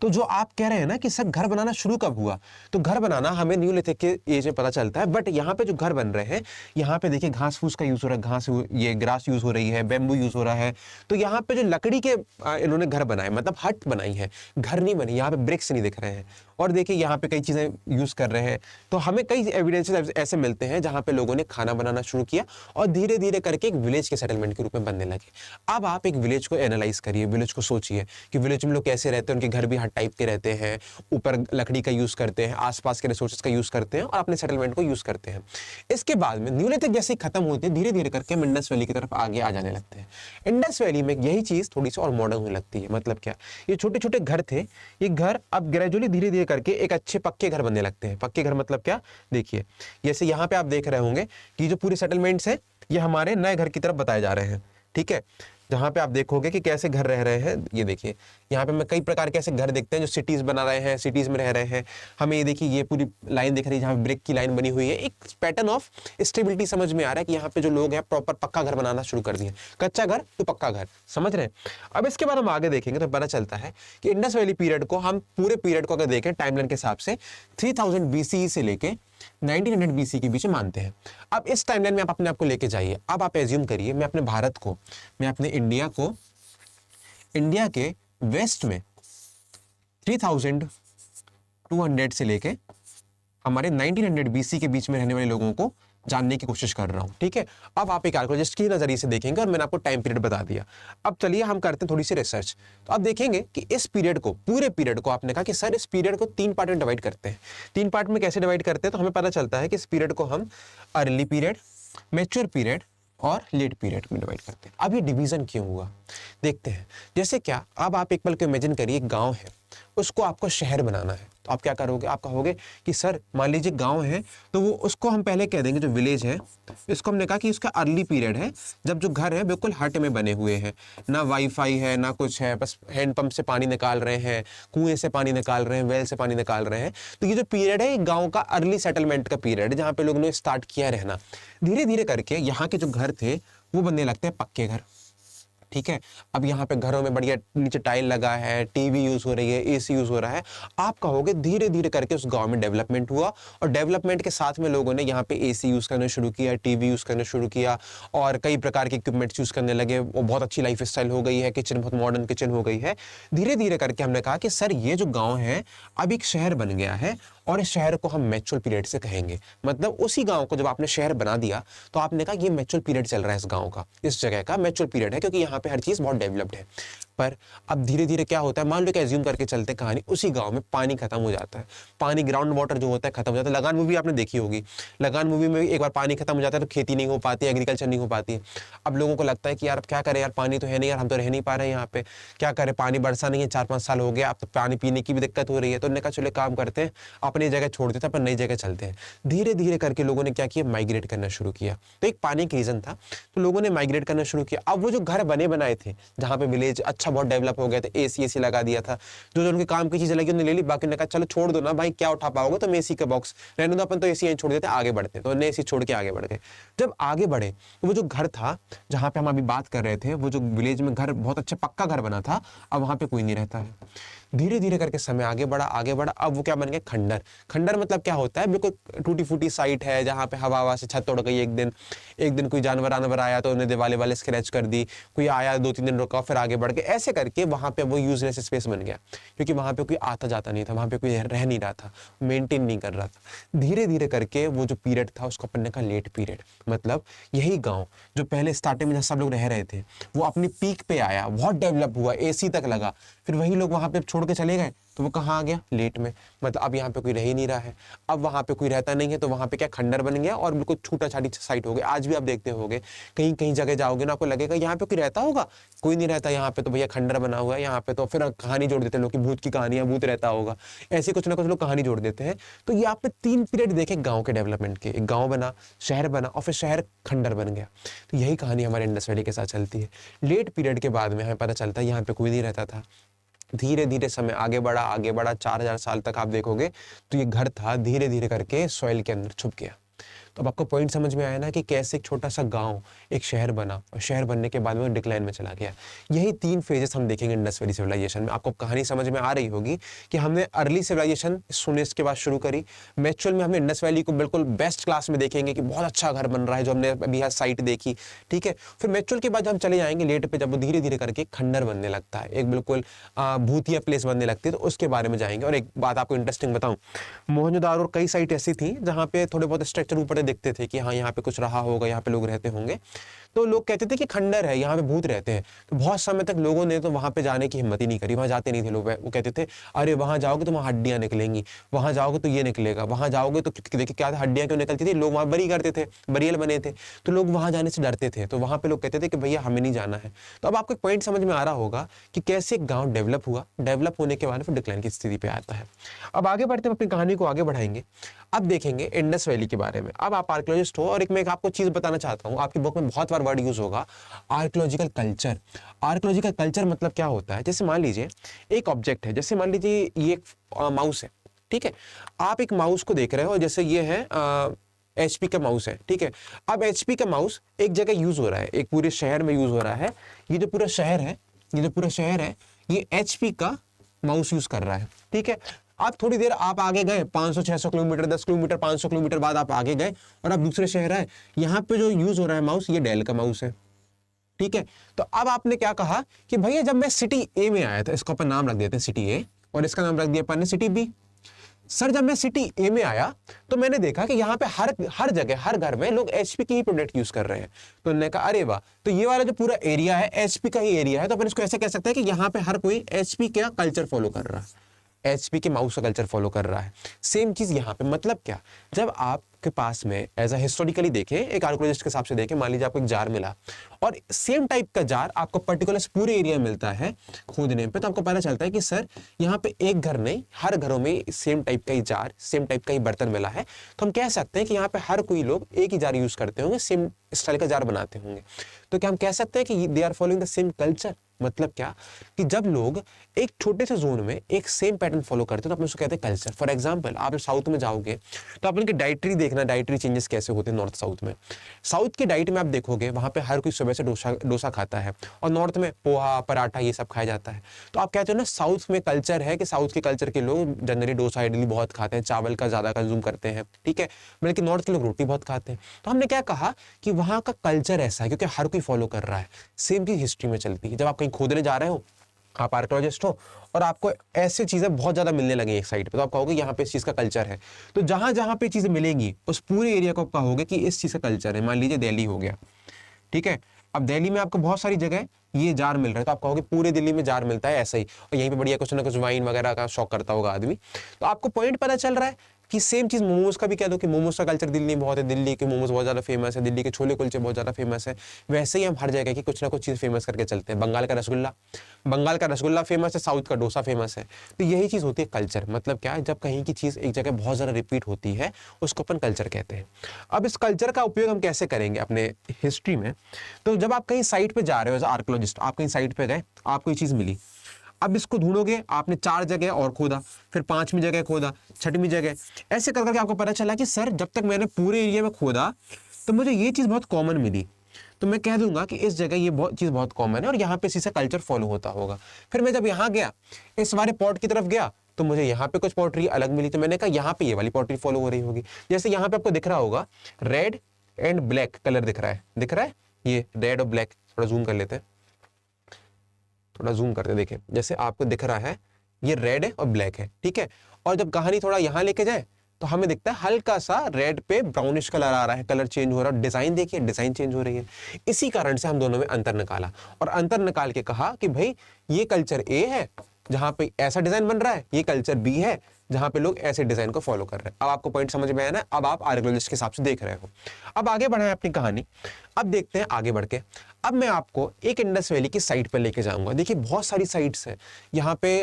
तो जो आप कह रहे हैं ना कि सर घर बनाना शुरू कब हुआ, तो घर बनाना हमें न्यूलिथिक के एज में पता चलता है। बट यहाँ पे जो घर बन रहे हैं, यहाँ पे देखिए घास फूस का यूज हो रहा है, घास ये ग्रास यूज हो रही है, बेम्बू यूज हो रहा है। तो यहाँ पे जो लकड़ी के इन्होंने घर बनाए, मतलब हट बनाई है, घर नहीं बनी, यहाँ पे ब्रिक्स नहीं दिख रहे हैं। और देखिए यहाँ पे कई चीजें यूज कर रहे हैं। तो हमें कई एविडेंसेस ऐसे मिलते हैं जहाँ पे लोगों ने खाना बनाना शुरू किया और धीरे धीरे करके एक विलेज के सेटलमेंट के रूप में बनने लगे। अब आप एक विलेज को एनालाइज करिए, विलेज को सोचिए कि विलेज में लोग कैसे रहते हैं, उनके घर भी हट टाइप के रहते हैं, ऊपर लकड़ी का यूज करते हैं, आसपास के रिसोर्सेज का यूज करते हैं और अपने सेटलमेंट को यूज करते हैं। इसके बाद में न्यूलिथिक जैसे खत्म होते हैं, धीरे धीरे करके हम इंडस वैली की तरफ आगे आ जाने लगते हैं। इंडस वैली में यही चीज थोड़ी सी और मॉडर्न होने लगती है। मतलब क्या, ये छोटे छोटे घर थे, ये घर अब ग्रेजुअली धीरे धीरे करके एक अच्छे पक्के घर बनने लगते हैं। पक्के घर मतलब क्या, देखिए जैसे यहाँ पे आप देख रहे होंगे कि जो पूरे सेटलमेंट्स हैं ये हमारे नए घर की तरफ बताए जा रहे हैं। ठीक है, जहां पे आप देखोगे कि कैसे घर रह रहे हैं, ये देखिए यहाँ पे मैं कई प्रकार के ऐसे घर देखते हैं जो सिटीज बना रहे हैं, सिटीज में रह रहे हैं। हमें ये देखिए ये पूरी लाइन दिख रही है जहाँ ब्रिक की लाइन बनी हुई है, एक पैटर्न ऑफ स्टेबिलिटी समझ में आ रहा है कि यहाँ पे जो लोग हैं प्रॉपर पक्का घर बनाना शुरू कर दिए, कच्चा घर तो पक्का घर, समझ रहे हैं। अब इसके बाद हम आगे देखेंगे तो पता चलता है कि इंडस वैली पीरियड को, हम पूरे पीरियड को अगर देखें टाइमलाइन के हिसाब से 3000 BCE से लेके 1900 BC के बीच मानते हैं। अब इस टाइमलाइन में आप अपने आप को लेके जाइए। अब आप एज्यूम करिए मैं अपने भारत को, मैं अपने इंडिया को, इंडिया के वेस्ट में 3200 से लेके हमारे 1900 BC के बीच में रहने वाले लोगों को जानने की कोशिश कर रहा हूं। ठीक है, अब आप एक आर्कियोलॉजिस्ट के नजरिए से देखेंगे और मैंने आपको टाइम पीरियड बता दिया। अब चलिए हम करते हैं थोड़ी सी रिसर्च। तो आप देखेंगे कि इस पीरियड को, पूरे पीरियड को, आपने कहा कि सर इस पीरियड को 3 पार्ट में डिवाइड करते हैं। 3 पार्ट में कैसे डिवाइड करते हैं, तो हमें पता चलता है कि इस पीरियड को हम अर्ली पीरियड, मैच्योर पीरियड और लेट पीरियड में डिवाइड करते हैं। अब ये डिवीजन क्यों हुआ देखते हैं। जैसे क्या, अब आप एक पल को इमेजिन करिए, एक गांव है, उसको आपको शहर बनाना है, तो आप क्या करोगे, आप कहोगे कि सर मान लीजिए गांव है तो वो, उसको हम पहले कह देंगे जो विलेज है, इसको हमने कहा कि उसका अर्ली पीरियड है, जब जो घर है बिल्कुल हट में बने हुए हैं, ना वाईफाई है ना कुछ है, बस हैंडपंप से पानी निकाल रहे हैं, कुएं से पानी निकाल रहे हैं, वेल से पानी निकाल रहे हैं। तो ये जो पीरियड है गाँव का अर्ली सेटलमेंट का पीरियड है, जहाँ पे लोगों ने स्टार्ट किया रहना। धीरे धीरे करके यहाँ के जो घर थे वो बनने लगते हैं पक्के घर। ठीक है। अब यहाँ पे घरों में बढ़िया नीचे टाइल लगा है, टीवी यूज हो रही है, एसी यूज हो रहा है। आप कहोगे धीरे धीरे करके उस गांव में डेवलपमेंट हुआ, और डेवलपमेंट के साथ में लोगों ने यहाँ पे एसी यूज करना शुरू किया, टीवी यूज करना शुरू किया, और कई प्रकार के इक्विपमेंट्स यूज करने लगे। वो बहुत अच्छी लाइफ स्टाइल हो गई है, किचन बहुत मॉडर्न किचन हो गई है। धीरे धीरे करके हमने कहा कि सर ये जो गाँव है अब एक शहर बन गया है, और इस शहर को हम मैच्योर पीरियड से कहेंगे। मतलब उसी गांव को जब आपने शहर बना दिया तो आपने कहा ये मैच्योर पीरियड चल रहा है, इस गांव का, इस जगह का मैच्योर पीरियड है, क्योंकि यहाँ पे हर चीज बहुत डेवलप्ड है। पर अब धीरे धीरे क्या होता है, मान लो कि एज्यूम करके चलते कहानी, उसी गांव में पानी खत्म हो जाता है, पानी ग्राउंड वाटर जो होता है खत्म हो जाता है। लगान मूवी आपने देखी होगी, लगान मूवी में एक बार पानी खत्म हो जाता है तो खेती नहीं हो पाती, एग्रीकल्चर नहीं हो पाती है। अब लोगों को लगता है कि यार अब क्या करें यार, पानी तो है नहीं यार, हम तो रह नहीं पा रहे हैं यहाँ पे, क्या करें, पानी बरसा नहीं है, 4-5 साल हो गया, अब तो पानी पीने की भी दिक्कत हो रही है। तो उन्होंने कहा चलो काम करते हैं, अपनी जगह छोड़ देते हैं, पर नई जगह चलते हैं। धीरे धीरे करके लोगों ने क्या किया, माइग्रेट करना शुरू किया। तो एक पानी का रीजन था, तो लोगों ने माइग्रेट करना शुरू किया। अब वो जो घर बने बनाए थे, जहाँ पे विलेज अच्छा बहुत डेवलप हो गया था, एसी लगा दिया था, जो जो उनके काम की चीजें लगी उन्होंने ले ली, बाकी ने कहा चलो छोड़ दो ना भाई, क्या उठा पाओगे, तो एसी का बॉक्स रहने दो, अपन तो एसी यहीं छोड़ देते, आगे बढ़ते। तो उन्हें एसी छोड़ के आगे बढ़ गए। जब आगे बढ़े तो वो जो घर था जहाँ पे हम अभी बात कर रहे थे, वो जो विलेज में घर बहुत अच्छा पक्का घर बना था, अब वहां पे कोई नहीं रहता है। धीरे धीरे करके समय आगे बढ़ा आगे बढ़ा, अब वो क्या बन गए, खंडर। खंडर मतलब क्या होता है, बिल्कुल टूटी फूटी साइट है, जहाँ पे हवा से छत तोड़ गई। एक दिन कोई जानवर आया तो उन्हें दिवाले वाले स्क्रैच कर दी, कोई आया 2-3 दिन रुका, फिर आगे बढ़ के ऐसे करके वहां पे वो यूजलेस स्पेस बन गया, क्योंकि वहां पे कोई आता जाता नहीं था, वहां पे कोई रह नहीं रहा था, मेंटेन नहीं कर रहा था। धीरे धीरे करके वो जो पीरियड था उसको अपन ने कहा लेट पीरियड। मतलब यही गाँव जो पहले स्टार्टिंग में जहाँ सब लोग रह रहे थे, वो अपनी पीक पे आया, बहुत डेवलप हुआ, एसी तक लगा, फिर वही लोग वहां पे छोड़ के चले गए, तो वो कहाँ आ गया, लेट में। मतलब अब यहाँ पे कोई रह ही नहीं रहा है, अब वहां पे कोई रहता नहीं है, तो वहां पे क्या खंडर बन गया, और बिल्कुल छूटा छाटी साइट हो गई। आज भी आप देखते होगे, कहीं कहीं जगह जाओगे ना, आपको लगेगा यहाँ पे कोई रहता होगा, कोई नहीं रहता यहाँ पे, तो भैया खंडर बना हुआ है यहाँ पे। तो फिर कहानी जोड़ देते हैं लोग कि भूत की कहानियां, भूत रहता होगा, ऐसे कुछ ना कुछ लोग कहानी जोड़ देते हैं। तो ये आपने 3 पीरियड देखे गाँव के डेवलपमेंट के, एक गाँव बना, शहर बना, और फिर शहर खंडर बन गया। तो यही कहानी हमारे इंडस वैली के साथ चलती है। लेट पीरियड के बाद में हमें पता चलता है यहाँ पे कोई नहीं रहता था। धीरे धीरे समय आगे बढ़ा 4000 साल तक आप देखोगे तो ये घर था धीरे धीरे करके सॉइल के अंदर छुप गया। तो अब आपको पॉइंट समझ में आया ना कि कैसे एक छोटा सा गांव एक शहर बना, और शहर बनने के बाद में डिक्लाइन में चला गया। यही 3 फेजेस हम देखेंगे इंडस वैली सिविलाइजेशन में। आपको कहानी समझ में आ रही होगी कि हमने अर्ली सिविलाइजेशन 19 के बाद शुरू करी, मैचुअल में हमने इंडस वैली को बिल्कुल बेस्ट क्लास में देखेंगे कि बहुत अच्छा घर बन रहा है, जो हमने अभी यहाँ साइट देखी, ठीक है। फिर मैचुअल के बाद हम चले जाएंगे लेट पे, जब वो धीरे धीरे करके खंडर बनने लगता है, एक बिल्कुल भूतिया प्लेस बनने लगती है, तो उसके बारे में जाएंगे। और एक बात आपको इंटरेस्टिंग बताऊं, मोहनजोदारो और कई साइट ऐसी थी जहाँ पे थोड़े बहुत स्ट्रक्चर ऊपर दिखते थे कि हाँ यहाँ पे कुछ रहा होगा, यहाँ पे लोग रहते होंगे, तो लोग कहते थे कि खंडर है, यहाँ पे भूत रहते हैं। तो बहुत समय तक लोगों ने तो वहां पे जाने की हिम्मत ही नहीं करी, वहां जाते नहीं थे लोग। वो कहते थे अरे वहां जाओगे तो वहां हड्डियां निकलेंगी, वहां जाओगे तो ये निकलेगा, वहां जाओगे तो देखिए क्या था, हड्डियां क्यों निकलती थी, लोग वहां बरी करते थे, बरियल बने थे, तो लोग वहां जाने से डरते थे। तो वहां पे लोग कहते थे कि भैया हमें नहीं जाना है। तो अब आपको एक पॉइंट समझ में आ रहा होगा कि कैसे गाँव डेवलप हुआ, डेवलप होने के बाद फिर डिक्लाइन की स्थिति पे आता है। अब आगे बढ़ते हम अपनी कहानी को आगे बढ़ाएंगे। अब देखेंगे इंडस वैली के बारे में। अब आप आर्कियोलॉजिस्ट हो, और एक मैं आपको चीज बताना चाहता हूँ, आपकी बुक में बहुत बार वर्ड यूज होगा, आर्कियोलॉजिकल कल्चर। आर्कियोलॉजिकल कल्चर मतलब क्या होता है, जैसे मान लीजिए एक ऑब्जेक्ट है, जैसे मान लीजिए ये एक माउस है, ठीक है। आप एक माउस को देख रहे हो, जैसे ये है HP का माउस है, ठीक है। अब HP का माउस एक जगह यूज हो रहा है, एक पूरे शहर में यूज हो रहा है। ये जो पूरा शहर है, ये HP का माउस यूज कर रहा है, ठीक है। आप थोड़ी देर आप आगे गए, 500-600 किलोमीटर, 10 किलोमीटर, 500 किलोमीटर बाद आप आगे गए, और आप दूसरे शहर आए, यहाँ पे जो यूज हो रहा है माउस, ये डेल का माउस है, ठीक है। तो अब आपने क्या कहा कि भैया जब मैं सिटी ए में आया था, इसको अपन नाम रख देते हैं सिटी ए, और इसका नाम रख दिया अपन ने सिटी बी। सर जब मैं सिटी ए में आया तो मैंने देखा कि यहाँ पे हर जगह, हर घर में लोग HP की ही प्रोडक्ट यूज कर रहे हैं। तो उन्होंने कहा अरे वाह, तो ये वाला जो पूरा एरिया है HP का ही एरिया है, तो अपन इसको ऐसे कह सकते हैं कि यहाँ पे हर कोई HP का कल्चर फॉलो कर रहा है, HP के माउस का कल्चर फॉलो कर रहा है। सेम चीज यहाँ पे, मतलब क्या, जब आपके पास में एज अ हिस्टोरिकली देखें, एक आर्कियोलॉजिस्ट के हिसाब से देखें, मान लीजिए आपको एक जार मिला, और सेम टाइप का जार आपको पर्टिकुलर पूरे एरिया में मिलता है खोदने पे, तो आपको पता चलता है कि सर यहाँ पे एक घर नहीं, हर घरों में सेम टाइप का ही जार, सेम टाइप का ही बर्तन मिला है। तो हम कह सकते हैं कि यहाँ पे हर कोई लोग एक ही जार यूज करते होंगे, सेम स्टाइल का जार बनाते होंगे। तो क्या हम कह सकते हैं कि they are following the same culture? मतलब क्या कि जब लोग एक छोटे से जोन में एक सेम पैटर्न फॉलो करते हैं तो अपन उसको कहते हैं कल्चर। फॉर एग्जांपल आप साउथ में जाओगे तो आप उनकी डाइटरी देखना, डाइटरी चेंजेस कैसे होते हैं नॉर्थ साउथ में। साउथ की डाइट में आप देखोगे वहां पे हर कोई सुबह से डोसा खाता है, और नॉर्थ में पोहा पराठा ये सब खाया जाता है। तो आप कहते हो ना साउथ में कल्चर है कि साउथ के कल्चर के लोग जनरली डोसा इडली बहुत खाते हैं, चावल का ज्यादा कंज्यूम करते हैं, ठीक है, बल्कि नॉर्थ के लोग रोटी बहुत खाते हैं। तो हमने क्या कहा कि वहां का कल्चर ऐसा है क्योंकि हर कोई फॉलो कर रहा है। सेम चीज हिस्ट्री में चलती है। जब आप कहीं खोदने जा रहे हो, आप आर्कियोलॉजिस्ट हो और आपको ऐसी चीजें बहुत ज्यादा मिलने लगी एक साइड पे, तो आप कहोगे यहाँ पे इस चीज का कल्चर है। तो जहां जहां पे चीजें मिलेंगी उस पूरे एरिया को आप कहोगे कि इस चीज का कल्चर है। मान लीजिए दिल्ली हो गया, ठीक है, अब दिल्ली में आपको बहुत सारी जगह ये जार मिल रहा है, तो आप कहोगे पूरे दिल्ली में जार मिलता है ऐसा ही, और यहीं पे बढ़िया कुछ ना कुछ वाइन वगैरह का शौक करता होगा आदमी। तो आपको पॉइंट पता चल रहा है कि सेम चीज मोमोज का भी कह दो कि मोमोज का कल्चर दिल्ली में बहुत है, दिल्ली के मोमोज बहुत ज्यादा फेमस है, दिल्ली के छोले कुलचे बहुत ज्यादा फेमस है। वैसे ही हम हर जगह की कुछ ना कुछ चीज फेमस करके चलते हैं। बंगाल का रसगुल्ला फेमस है, साउथ का डोसा फेमस है। तो यही चीज होती है कल्चर। मतलब क्या है, जब कहीं की चीज एक जगह बहुत ज्यादा रिपीट होती है उसको अपन कल्चर कहते हैं। अब इस कल्चर का उपयोग हम कैसे करेंगे अपने हिस्ट्री में? तो जब आप कहीं साइट पे जा रहे हो एज आर्कियोलॉजिस्ट, आप कहीं साइट पे गए, आपको ये चीज मिली, अब इसको ढूंढोगे, आपने 4 जगह और खोदा, फिर 5वीं जगह खोदा, 6वीं जगह, ऐसे कर करके आपको पता चला कि सर जब तक मैंने पूरे एरिया में खोदा तो मुझे ये चीज बहुत कॉमन मिली, तो मैं कह दूंगा कि इस जगह ये चीज बहुत कॉमन है और यहाँ पे इसी से कल्चर फॉलो होता होगा। फिर मैं जब यहाँ गया, इस वाले पॉट की तरफ गया, तो मुझे यहाँ पे कुछ पॉटरी अलग मिली, तो मैंने कहा यहाँ पे ये वाली पॉटरी फॉलो हो रही होगी। जैसे यहाँ पे आपको दिख रहा होगा रेड एंड ब्लैक कलर दिख रहा है, ये रेड और ब्लैक, थोड़ा जूम कर लेते हैं, थोड़ा जूम करते देखें, जैसे आपको दिख रहा है ये रेड है और ब्लैक है, ठीक है। और जब कहानी थोड़ा यहां लेके जाए तो हमें दिखता है हल्का सा रेड पे ब्राउनिश कलर आ रहा है, कलर चेंज हो रहा है, डिजाइन देखिए डिजाइन चेंज हो रही है। इसी कारण से हम दोनों में अंतर निकाला और अंतर निकाल के कहा कि भाई ये कल्चर ए है जहां पे ऐसा डिजाइन बन रहा है, ये कल्चर बी है जहां पे लोग ऐसे डिजाइन को फॉलो कर रहे हैं। अब आपको पॉइंट समझ में आया ना? अब आप आर्कियोलॉजिस्ट के हिसाब से देख रहे हो। अब आगे बढ़ाएं अपनी कहानी, अब देखते हैं आगे बढ़ के। अब मैं आपको एक इंडस वैली की साइट पर लेके जाऊंगा। देखिए बहुत सारी साइट्स हैं यहाँ पे,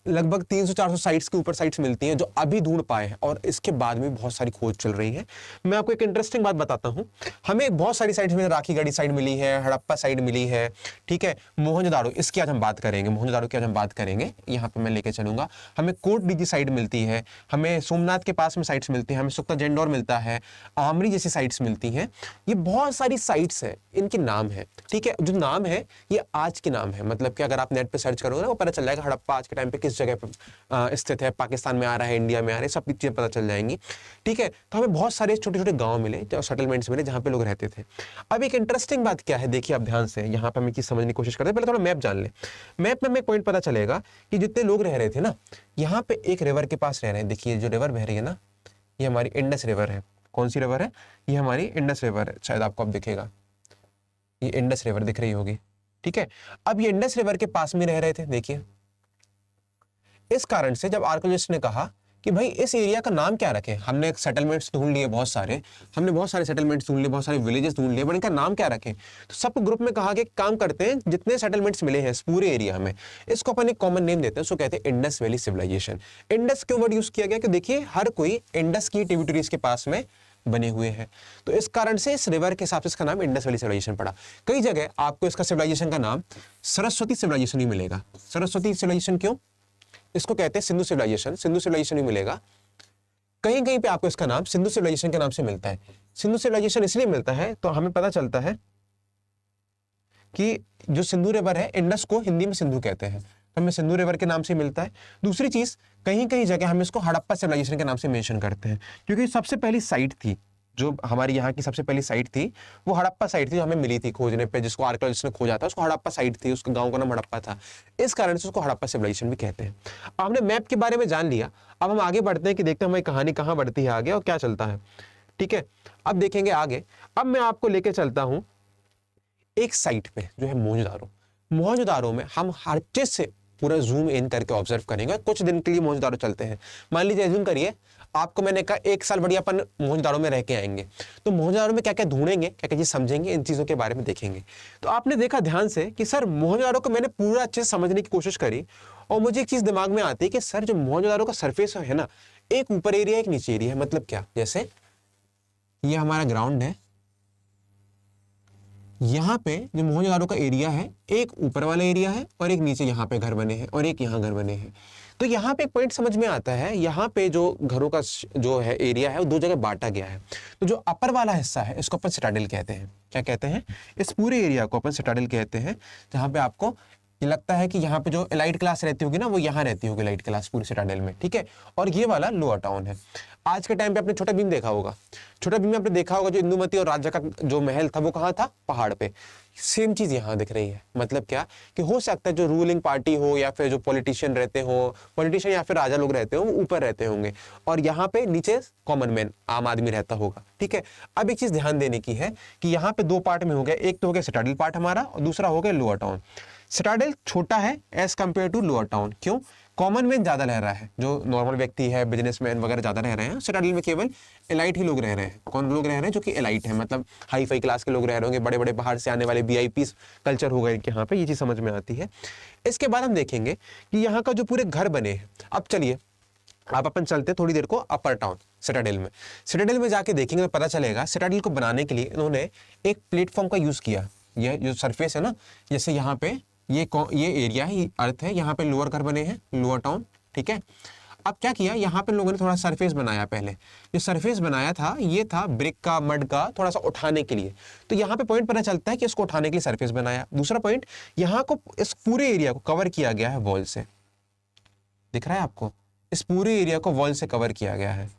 लगभग 300-400 साइट्स के ऊपर साइट्स मिलती हैं जो अभी ढूंढ पाए हैं, और इसके बाद में बहुत सारी खोज चल रही है। मैं आपको एक इंटरेस्टिंग बात बताता हूं, हमें बहुत सारी साइट्स में राखीगढ़ी साइट मिली है, हड़प्पा साइट मिली है, ठीक है, मोहनजोदाड़ो, इसकी आज हम बात करेंगे, मोहनजोदाड़ो की आज हम बात करेंगे, यहाँ पे मैं लेके चलूंगा। हमें कोट डीजी साइट मिलती है, हमें सोमनाथ के पास में साइट्स मिलती है, हमें सुक्ता जेंडोर मिलता है, आमरी जैसी साइट्स मिलती हैं। ये बहुत सारी साइट्स हैं, इनके नाम है, ठीक है, जो नाम है ये आज के नाम है। मतलब कि अगर आप नेट पे सर्च करोगे ना, वो पता चल जाएगा हड़प्पा आज के टाइम पे किस जगह पर स्थित है, पाकिस्तान में आ रहा है, इंडिया में आ रहा है, सब चीजें पता चल जाएंगी, ठीक है। तो हमें बहुत सारे छोटे छोटे गांव मिले, सेटलमेंट्स मिले जहां पे लोग रहते थे। अब एक इंटरेस्टिंग बात क्या है, देखिए आप ध्यान से, यहाँ पे हम एक चीज समझने की कोशिश करते हैं। पहले थोड़ा मैप जान ले। मैप में हमें एक पॉइंट पता चलेगा कि जितने लोग रह रहे थे ना, यहाँ पे एक रिवर के पास रह रहे हैं। देखिए जो रिवर बह रही है ना, ये हमारी इंडस रिवर है। कौन सी रिवर है? ये हमारी इंडस रिवर है, शायद आपको अब दिखेगा, ये इंडस रिवर दिख रही होगी, ठीक है। अब ये इंडस रिवर के पास में रह रहे थे, देखिए। इस कारण से जब आर्कियोलॉजिस्ट ने कहा कि भाई इस एरिया का नाम क्या रखें, हमने सेटलमेंट्स ढूंढ लिए बहुत सारे, हमने बहुत सारे सेटलमेंट्स ढूंढ लिए, बहुत सारे विलेजेस ढूंढ लिए, बट इनका नाम क्या रखें? तो सब ग्रुप में कहा कि काम करते हैं, जितने सेटलमेंट्स मिले हैं इस पूरे एरिया में, इसको अपन एक कॉमन नेम देते हैं, उसको कहते हैं इंडस वैली सिविलाइजेशन। इंडस क्यों वर्ड यूज किया गया? कि देखिए हर कोई इंडस की ट्रिब्यूटरीज के पास में बने हुए हैं, तो इस कारण से इस रिवर के हिसाब से इसका नाम इंडस वैली सिविलाइजेशन पड़ा। कई जगह आपको इसका सिविलाइजेशन का नाम सरस्वती सिविलाइजेशन ही मिलेगा। सरस्वती सिविलाइजेशन क्यों? इसको कहते हैं सिंधु सिविलाइजेशन, सिंधु सिविलाइजेशन ही मिलेगा। कहीं कहीं पे आपको इसका नाम सिंधु सिविलाइजेशन के नाम से मिलता है। सिंधु सिविलाइजेशन इसलिए मिलता है, तो हमें पता चलता है कि जो सिंधु रिवर है, इंडस को हिंदी में सिंधु कहते हैं, तो हमें सिंधु रिवर के नाम से मिलता है। दूसरी चीज, कहीं कहीं जगह हम इसको हड़प्पा सिविलाइजेशन के नाम से मेंशन करते हैं, क्योंकि सबसे पहली साइट थी, जो हमारी यहाँ की सबसे पहली साइट थी, वो हड़प्पा साइट थी, जो हमें मिली थी खोजने पे, जिसको आर्कियोलॉजिस्ट ने खोजा था, उसको हड़प्पा साइट थी, उसका गांव का नाम हड़प्पा था, इस कारण से उसको हड़प्पा सिविलाइजेशन भी कहते हैं। अब हमने मैप के बारे में जान लिया, अब हम आगे बढ़ते हैं कि देखते हैं हमारी कहानी कहाँ बढ़ती है आगे और क्या चलता है, ठीक है। अब देखेंगे आगे। अब मैं आपको लेके चलता हूँ एक साइट पे जो है मोहनजोदारो। मोहनजोदारो में हम हर चीज से पूरा जूम इन करके ऑब्जर्व करेंगे। कुछ दिन के लिए मोहनजोदारो चलते हैं। मान लीजिए जूम करिए, आपको मैंने कहा 1 साल बढ़िया अपन मोहनजोदारो में रह के आएंगे, तो मोहनजोदारो में क्या क्या ढूंढेंगे, क्या क्या चीज समझेंगे, इन चीजों के बारे में देखेंगे। तो आपने देखा ध्यान से कि सर मोहनजोदारो को मैंने पूरा अच्छे से समझने की कोशिश करी, और मुझे एक चीज दिमाग में आती है कि सर जो मोहनजोदारो का सरफेस है ना, एक ऊपर एरिया एक नीचे एरिया है। मतलब क्या, जैसे ये हमारा ग्राउंड है, यहाँ पे जो मोहनजोदारो का एरिया है, एक ऊपर वाला एरिया है और एक नीचे यहाँ पे घर बने हैं और एक यहाँ घर बने हैं। तो यहाँ पे एक पॉइंट समझ में आता है, यहाँ पे जो घरों का जो है एरिया है वो दो जगह बांटा गया है। तो जो अपर वाला हिस्सा है इसको अपन सिटाडेल कहते हैं। क्या कहते हैं? इस पूरे एरिया को अपन सिटाडेल कहते हैं, जहाँ पे आपको ये लगता है कि यहाँ पे जो एलाइट क्लास रहती होगी ना, वो यहाँ रहती होगी एलाइट क्लास पूरी सिटाडेल में, ठीक है। और ये वाला लोअर टाउन है। आज के टाइम पे आपने छोटा भीम देखा होगा, छोटा भीम में आपने देखा होगा जो इंदुमती और राजा का जो महल था वो कहाँ था? पहाड़ पे। सेम चीज यहाँ दिख रही है। मतलब क्या कि हो सकता है जो रूलिंग पार्टी हो या फिर जो पॉलिटिशियन रहते हो, पॉलिटिशियन या फिर राजा लोग रहते हो, वो ऊपर रहते होंगे और यहाँ पे नीचे कॉमन मैन आम आदमी रहता होगा, ठीक है। अब एक चीज ध्यान देने की है कि यहाँ पे दो पार्ट में हो गया, एक तो हो गया सिटाडेल पार्ट हमारा और दूसरा हो गया लोअर टाउन। सिटाडेल छोटा है as compare to lower town. क्यों? कॉमन मैन ज्यादा रह रहा है, जो नॉर्मल व्यक्ति है, बिजनेसमैन वगैरह ज्यादा रह रहे हैं। सिटाडेल में केवल एलाइट ही लोग रह रहे हैं। कौन लोग रह रहे हैं? जो कि एलाइट है, मतलब हाई फाई क्लास के लोग रह रहे होंगे, बड़े बड़े बाहर से आने वाले वीआईपी कल्चर होगा इनके यहाँ पे। ये चीज समझ में आती है। इसके बाद हम देखेंगे कि यहाँ का जो पूरे घर बने हैं। अब चलिए आप अपन चलते थोड़ी देर को अपर टाउन सिटाडेल में। सिटाडेल में जाके देखेंगे तो पता चलेगा सिटाडेल को बनाने के लिए इन्होंने एक प्लेटफॉर्म का यूज किया। यह जो सरफेस है ना, जैसे यहाँ पे ये एरिया है, ये अर्थ है, यहाँ पे लोअर घर बने हैं, लोअर टाउन, ठीक है। अब क्या किया, यहाँ पे लोगों ने थोड़ा सरफेस बनाया। पहले जो सरफेस बनाया था ये था ब्रिक का, मड का, थोड़ा सा उठाने के लिए। तो यहाँ पे पॉइंट पता चलता है कि इसको उठाने के लिए सरफेस बनाया। दूसरा पॉइंट, यहाँ को इस पूरे एरिया को कवर किया गया है वॉल से। दिख रहा है आपको? इस पूरे एरिया को वॉल से कवर किया गया है।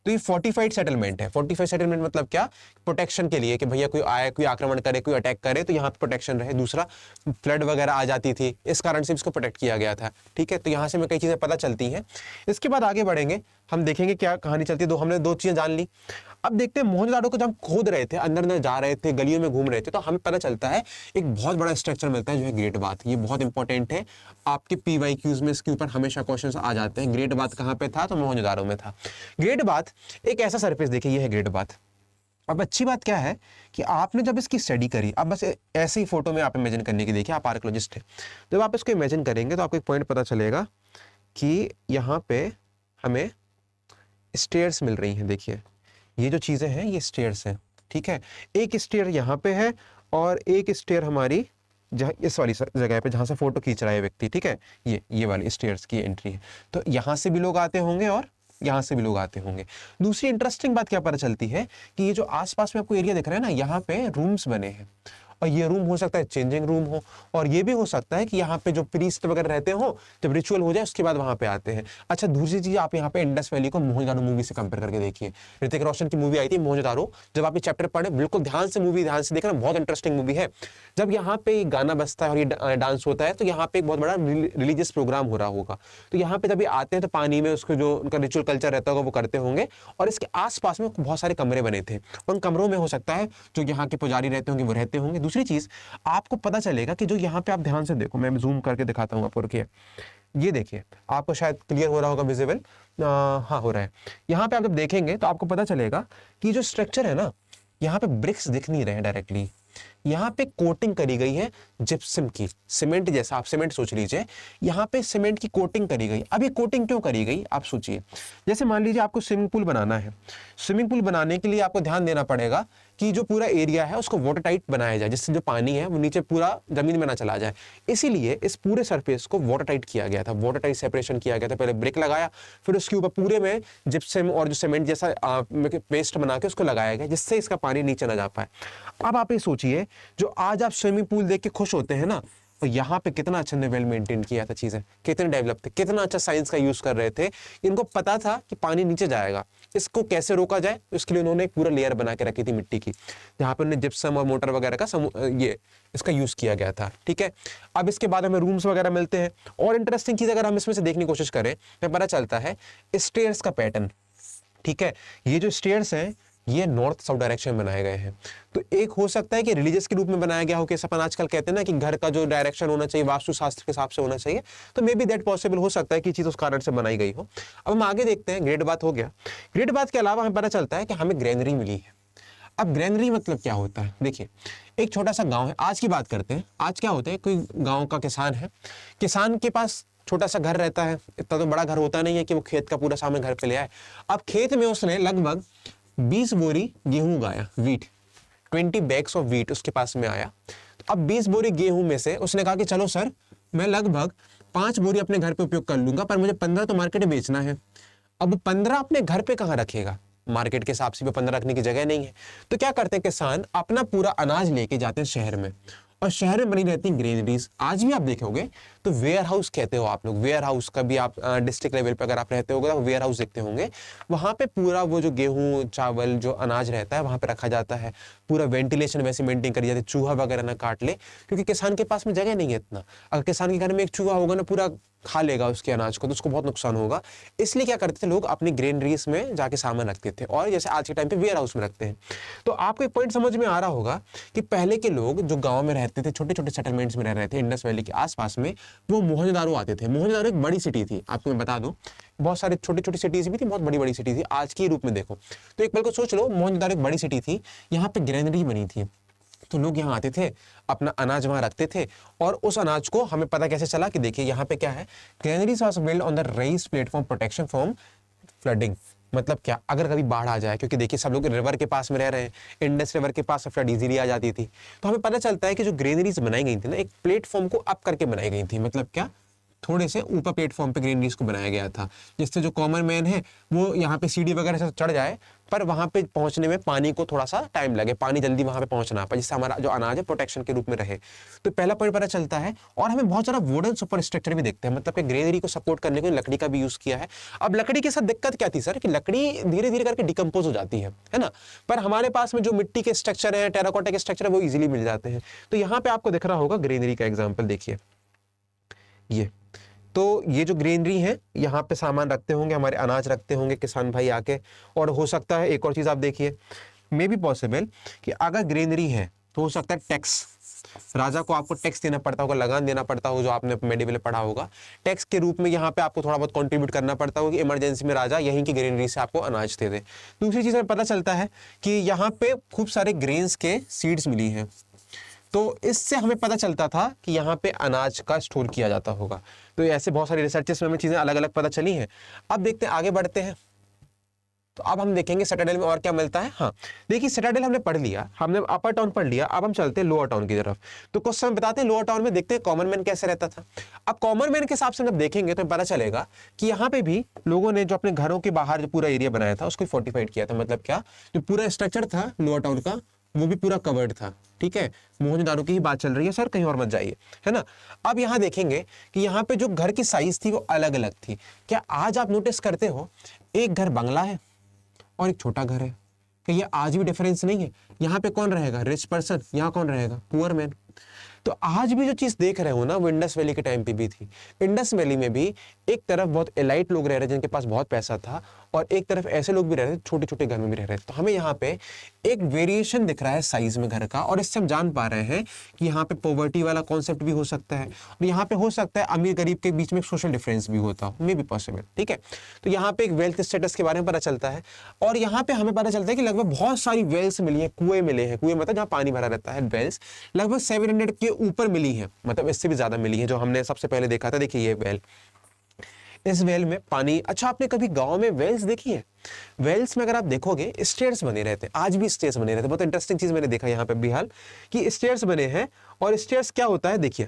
तो ये फोर्टिफाइड सेटलमेंट है। फोर्टिफाइड सेटलमेंट मतलब क्या? प्रोटेक्शन के लिए, कि भैया कोई आए, कोई आक्रमण करे, कोई अटैक करे तो यहाँ पे प्रोटेक्शन रहे। दूसरा, फ्लड वगैरह आ जाती थी, इस कारण से इसको प्रोटेक्ट किया गया था, ठीक है। तो यहाँ से हमें कई चीजें पता चलती हैं। इसके बाद आगे बढ़ेंगे, हम देखेंगे क्या कहानी चलती है। हमने दो चीजें जान ली। अब देखते हैं मोहनजोदाड़ो को जब हम खोद रहे थे, अंदर अंदर जा रहे थे, गलियों में घूम रहे थे, तो हमें पता चलता है एक बहुत बड़ा स्ट्रक्चर मिलता है जो है ग्रेट बाथ। ये बहुत इंपॉर्टेंट है, आपके पीवाईक्यूज में इसके ऊपर हमेशा क्वेश्चंस आ जाते हैं। ग्रेट बाथ कहाँ पे था? तो मोहनजोदाड़ो में था। ग्रेट बाथ एक ऐसा सरफेस, देखिए ये है ग्रेट बाथ। अब अच्छी बात क्या है कि आपने जब इसकी स्टडी करी, अब बस ऐसे ही फोटो में आप इमेजिन करने की, देखिए आप आर्कियोलॉजिस्ट हैं, जब आप इसको इमेजिन करेंगे तो आपको एक पॉइंट पता चलेगा कि यहाँ पे हमें स्टेयर्स मिल रही हैं। देखिए ये जो चीजें हैं ये स्टेयर्स हैं, ठीक है। एक स्टेयर यहाँ पे है और एक स्टेयर हमारी जहाँ इस वाली जगह पे जहाँ से फोटो खींच रहा है व्यक्ति, ठीक है। ये वाली स्टेयर्स की एंट्री है। तो यहाँ से भी लोग आते होंगे और यहाँ से भी लोग आते होंगे। दूसरी इंटरेस्टिंग बात क्या पता चलती है कि ये जो आसपास में आपको एरिया दिख रहा है ना, यहाँ पे रूम्स बने हैं और ये रूम हो सकता है चेंजिंग रूम हो, और ये भी हो सकता है कि यहाँ पे जो प्रीस्ट वगैरह रहते हो, जब रिचुअल हो जाए उसके बाद वहां पे आते हैं। अच्छा, दूसरी चीज, आप यहाँ पे इंडस वैली को मोहनजोदारो मूवी से कंपेयर करके देखिए। ऋतिक रोशन की मूवी आई थी मोहनजोदारो, जब आप ये चैप्टर पढ़े बिल्कुल ध्यान से मूवी ध्यान से देखना, बहुत इंटरेस्टिंग मूवी है। जब यहाँ पे गाना बजता है और ये डांस होता है तो यहाँ पे एक बहुत बड़ा रिलीजियस प्रोग्राम हो रहा होगा। तो यहाँ पे जब ये आते हैं तो पानी में उसको जो उनका रिचुअल कल्चर रहता होगा वो करते होंगे, और इसके आसपास में बहुत सारे कमरे बने थे। उन कमरों में हो सकता है जो यहाँ के पुजारी रहते होंगे वो रहते होंगे। दूसरी चीज आपको पता चलेगा कि जो यहाँ पे आप ध्यान से देखो, मैं जूम करके दिखाता हूँ आपको, रुकिए। ये देखिए, आपको शायद क्लियर हो रहा होगा, विजिबल, हाँ हो रहा है। यहाँ पे आप जब देखेंगे तो आपको पता चलेगा कि जो स्ट्रक्चर है ना, यहाँ पे ब्रिक्स दिख नहीं रहे हैं डायरेक्टली, यहाँ पे कोटिंग करी गई है जिप्सम की, सीमेंट जैसा। आप सीमेंट सोच लीजिए, यहाँ पे सीमेंट की कोटिंग करी गई। अब ये कोटिंग क्यों करी गई आप सोचिए। जैसे मान लीजिए आपको स्विमिंग पूल बनाना है, स्विमिंग पूल बनाने के लिए आपको ध्यान देना पड़ेगा कि जो पूरा एरिया है उसको वाटर टाइट बनाया जाए, जिससे जो पानी है वो नीचे पूरा जमीन में ना चला जाए। इसीलिए इस पूरे सरफेस को वाटर टाइट किया गया था, वाटर टाइट सेपरेशन किया गया था। पहले ब्रिक लगाया, फिर उसके ऊपर पूरे में जिप्सम और जो सीमेंट जैसा पेस्ट बना के उसको लगाया गया, जिससे इसका पानी नीचे ना जा पाए। अब आप ये सोचिए, जो आज आप स्विमिंग पूल देख के खुश होते हैं ना, तो यहाँ पे कितना अच्छा ने वेल मेंटेन किया था, चीजें कितने डेवलप थे, कितना अच्छा साइंस का यूज कर रहे थे। इनको पता था कि पानी नीचे जाएगा, इसको कैसे रोका जाए, इसके लिए उन्होंने एक पूरा लेयर बना के रखी थी मिट्टी की, जहाँ पे उन्होंने जिप्सम और मोटर वगैरह का ये इसका यूज किया गया था, ठीक है। अब इसके बाद हमें रूम्स वगैरह मिलते हैं, और इंटरेस्टिंग चीज अगर हम इसमें से देखने की कोशिश करें तो पता चलता है स्टेयर्स का पैटर्न, ठीक है। ये जो स्टेयर्स हैं ये नॉर्थ साउथ डायरेक्शन में बनाए गए हैं। तो एक हो सकता है कि रिलीजियस के रूप में बनाया गया हो, कि अपन आजकल कहते हैं ना कि घर का जो डायरेक्शन होना चाहिए वास्तुशास्त्र के हिसाब से होना चाहिए, तो मे बी दैट पॉसिबल हो सकता है कि चीज उस कारण से बनाई गई हो। अब हम आगे देखते हैं, ग्रेट बाथ हो गया। ग्रेट बाथ के अलावा हमें पता चलता है कि हमें ग्रेनरी मिली है। अब ग्रेनरी मतलब क्या होता है, देखिए एक छोटा सा गाँव है, आज की बात करते हैं। आज क्या होता है, कोई गाँव का किसान है, किसान के पास छोटा सा घर रहता है, इतना तो बड़ा घर होता नहीं है कि वो खेत का पूरा सामान घर पे ले आए। अब खेत में उसने लगभग 20 बोरी गेहूं उगाया, वीट, 20 बैग्स ऑफ व्हीट उसके पास में आया। तो अब 20 बोरी गेहूं में से उसने कहा कि चलो सर, मैं लगभग 5 बोरी अपने घर पे उपयोग कर लूंगा, पर मुझे 15 तो मार्केट में बेचना है। अब 15 अपने घर पे कहाँ रखेगा, मार्केट के हिसाब से भी 15 रखने की जगह नहीं है। तो क्या करते हैं किसान, अपना पूरा अनाज लेके जाते हैं शहर में, और शहर में बनी रहती ग्रेनरीज। आज भी आप देखोगे तो वेयर हाउस कहते हो आप लोग, वेयर हाउस का भी आप डिस्ट्रिक्ट लेवल पे अगर आप रहते होगे तो वेयर हाउस देखते होंगे। वहां पे पूरा वो जो गेहूं चावल जो अनाज रहता है वहां पे रखा जाता है, पूरा वेंटिलेशन वैसे मेंटेन करी जाती है, चूहा वगैरह ना काट ले, क्योंकि किसान के पास में जगह नहीं है इतना। अगर किसान के घर में एक चूहा होगा ना, पूरा खा लेगा उसके अनाज को, तो उसको बहुत नुकसान होगा। इसलिए क्या करते थे लोग, अपनी ग्रेनरीज में जाके सामान रखते थे, और जैसे आज के टाइम पे वेयर हाउस में रखते हैं। तो आपको एक पॉइंट समझ में आ रहा होगा कि पहले के लोग जो गांव में रहते थे, छोटे छोटे सेटलमेंट्स में रह रहे थे इंडस वैली के आसपास में, वो मोहनजोदारो आते थे। मोहनजोदारो एक बड़ी सिटी थी, आपको मैं बता दूं, बहुत सारे छोटी छोटी सिटीज भी थी, बहुत बड़ी बड़ी सिटी थी आज के रूप में देखो। तो एक पल को सोच लो, मोहनजोदारो एक बड़ी सिटी थी, यहाँ पे ग्रेनरी बनी थी, तो लोग यहाँ आते थे, अपना अनाज वहां रखते थे, और उस अनाज को हमें पता कैसे चला कि देखिए यहाँ पे क्या है, granaries was build on the raised platform protection from flooding. मतलब क्या, अगर कभी बाढ़ आ जाए, क्योंकि देखिए सब लोग रिवर के पास में रह रहे हैं, इंडस रिवर के पास फ्लड इजीली आ जाती थी, तो हमें पता चलता है कि जो ग्रेनरीज बनाई गई थी ना, एक प्लेटफॉर्म को अप करके बनाई गई थी। मतलब क्या, थोड़े से ऊपर प्लेटफॉर्म पे ग्रेनरीज को बनाया गया था, जिससे जो कॉमन मैन है वो यहाँ पे सीढ़ी वगैरह से चढ़ जाए, पर वहां पे पहुंचने में पानी को थोड़ा सा टाइम लगे, पानी जल्दी वहां पे पहुंच ना पाए, जिससे हमारा जो अनाज है प्रोटेक्शन के रूप में रहे। तो पहला पॉइंट पता चलता है। और हमें बहुत सारा वुडन सुपर स्ट्रक्चर भी देखते हैं, मतलब कि ग्रेनरी को सपोर्ट करने के लिए लकड़ी का भी यूज किया है। अब लकड़ी के साथ दिक्कत क्या थी सर, कि लकड़ी धीरे धीरे करके डिकम्पोज हो जाती है ना, पर हमारे पास में जो मिट्टी के स्ट्रक्चर है, टेराकोटा के स्ट्रक्चर है, वो इजिली मिल जाते हैं। तो यहाँ पे आपको दिख रहा होगा ग्रेनरी का एग्जाम्पल, देखिए ये। तो ये जो ग्रेनरी है, यहाँ पे सामान रखते होंगे, हमारे अनाज रखते होंगे किसान भाई आके। और हो सकता है एक और चीज आप देखिए, मे बी पॉसिबल कि अगर ग्रेनरी है तो हो सकता है टैक्स, राजा को आपको टैक्स देना पड़ता होगा, लगान देना पड़ता होगा, जो आपने मेडिवल में पढ़ा होगा। टैक्स के रूप में यहाँ पे आपको थोड़ा बहुत कंट्रीब्यूट करना पड़ता होगा कि इमरजेंसी में राजा यहीं की ग्रेनरी से आपको अनाज दे दे। दूसरी चीज में पता चलता है कि यहाँ पे खूब सारे ग्रेन्स के सीड्स मिली हैं, तो इससे हमें पता चलता था कि यहाँ पे अनाज का स्टोर किया जाता होगा। तो ऐसे बहुत सारी रिसर्चेस में हमें चीजें अलग अलग पता चली हैं। अब देखते हैं, आगे बढ़ते हैं। तो अब हम देखेंगे सिटाडेल में और क्या मिलता है। हाँ देखिए, सिटाडेल हमने पढ़ लिया, हमने अपर टाउन पढ़ लिया, अब हम चलते हैं लोअर टाउन की तरफ। तो क्वेश्चन बताते हैं लोअर टाउन में, देखते हैं कॉमन मैन कैसे रहता था। अब कॉमन मैन के हिसाब से जब देखेंगे तो पता चलेगा कि यहाँ पे भी लोगों ने जो अपने घरों के बाहर जो पूरा एरिया बनाया था उसको फोर्टिफाइड किया था। मतलब क्या, जो पूरा स्ट्रक्चर था लोअर टाउन का वो भी पूरा कवर्ड था। ठीक है, मोहनजोदारो की ही बात चल रही है सर, कहीं और मत जाइए, है ना। अब यहाँ देखेंगे कि यहाँ पे जो घर की साइज थी वो अलग अलग थी। क्या आज आप नोटिस करते हो, एक घर बंगला है और एक छोटा घर है, कि ये आज भी डिफरेंस नहीं है। यहाँ पे कौन रहेगा, रिच पर्सन, यहाँ कौन रहेगा, पुअर मैन। तो आज भी जो चीज देख रहे हो ना, वो इंडस वैली के टाइम पे भी थी। इंडस वैली में भी एक तरफ बहुत एलाइट लोग रह रहे जिनके पास बहुत पैसा था, और एक तरफ ऐसे लोग भी रह रहे थे छोटे छोटे घर में भी रह रहे थे। तो हमें यहाँ पे एक वेरिएशन दिख रहा है साइज में घर का, और इससे हम जान पा रहे हैं कि यहाँ पे पॉवर्टी वाला कॉन्सेप्ट भी हो सकता है, और यहाँ पे हो सकता है अमीर गरीब के बीच में सोशल डिफरेंस भी होता हो, मे बी पॉसिबल। ठीक है, तो यहाँ पे एक वेल्थ स्टेटस के बारे में पता चलता है। और यहाँ पे हमें पता चलता है कि लगभग बहुत सारी वेल्स मिली है, कुएं मिले हैं, कुएं मतलब जहाँ पानी भरा रहता है, वेल्स लगभग 700 के ऊपर मिली है, मतलब इससे भी ज्यादा मिली है, जो हमने सबसे पहले देखा था। देखिए ये वेल, इस वेल में पानी। अच्छा, आपने कभी गांव में वेल्स देखी है? वेल्स में अगर आप देखोगे स्टेयर्स बने रहते हैं, आज भी स्टेयर्स बने रहते हैं। बहुत इंटरेस्टिंग चीज मैंने देखा यहाँ पे बिहार कि स्टेयर्स बने हैं। और स्टेयर्स क्या होता है, देखिए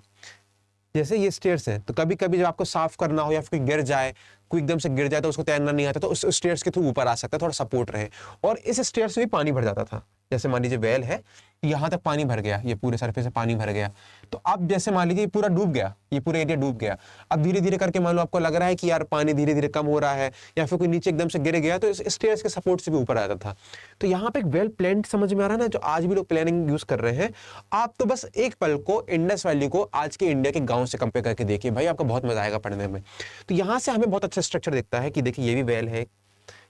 जैसे ये स्टेयर्स है, तो कभी कभी जब आपको साफ करना हो या फिर कोई गिर जाए, कोई एकदम से गिर जाए तो उसको तैरना नहीं आता, तो उस स्टेयर्स के थ्रू ऊपर आ सकता है, थोड़ा सपोर्ट रहे। और इस स्टेयर्स से भी पानी भर जाता था। जैसे मान लीजिए वेल है, यहाँ तक पानी भर गया, ये पूरे सरफेस से पानी भर गया, तो अब जैसे मान लीजिए पूरा डूब गया, ये पूरा एरिया डूब गया। अब धीरे धीरे करके मान लो आपको लग रहा है कि यार पानी धीरे धीरे कम हो रहा है, या फिर कोई नीचे एकदम से गिर गया, तो इस स्टेयर्स के सपोर्ट से भी ऊपर आता था। तो यहाँ पे एक वेल प्लान्ड समझ में आ रहा है ना, जो आज भी लोग प्लानिंग यूज कर रहे हैं। आप तो बस एक पल को इंडस वैली को आज के इंडिया के गाँव से कंपेयर करके देखिए भाई, आपको बहुत मजा आएगा पढ़ने में। तो यहाँ से हमें बहुत अच्छा स्ट्रक्चर दिखता है कि देखिए ये भी वेल है,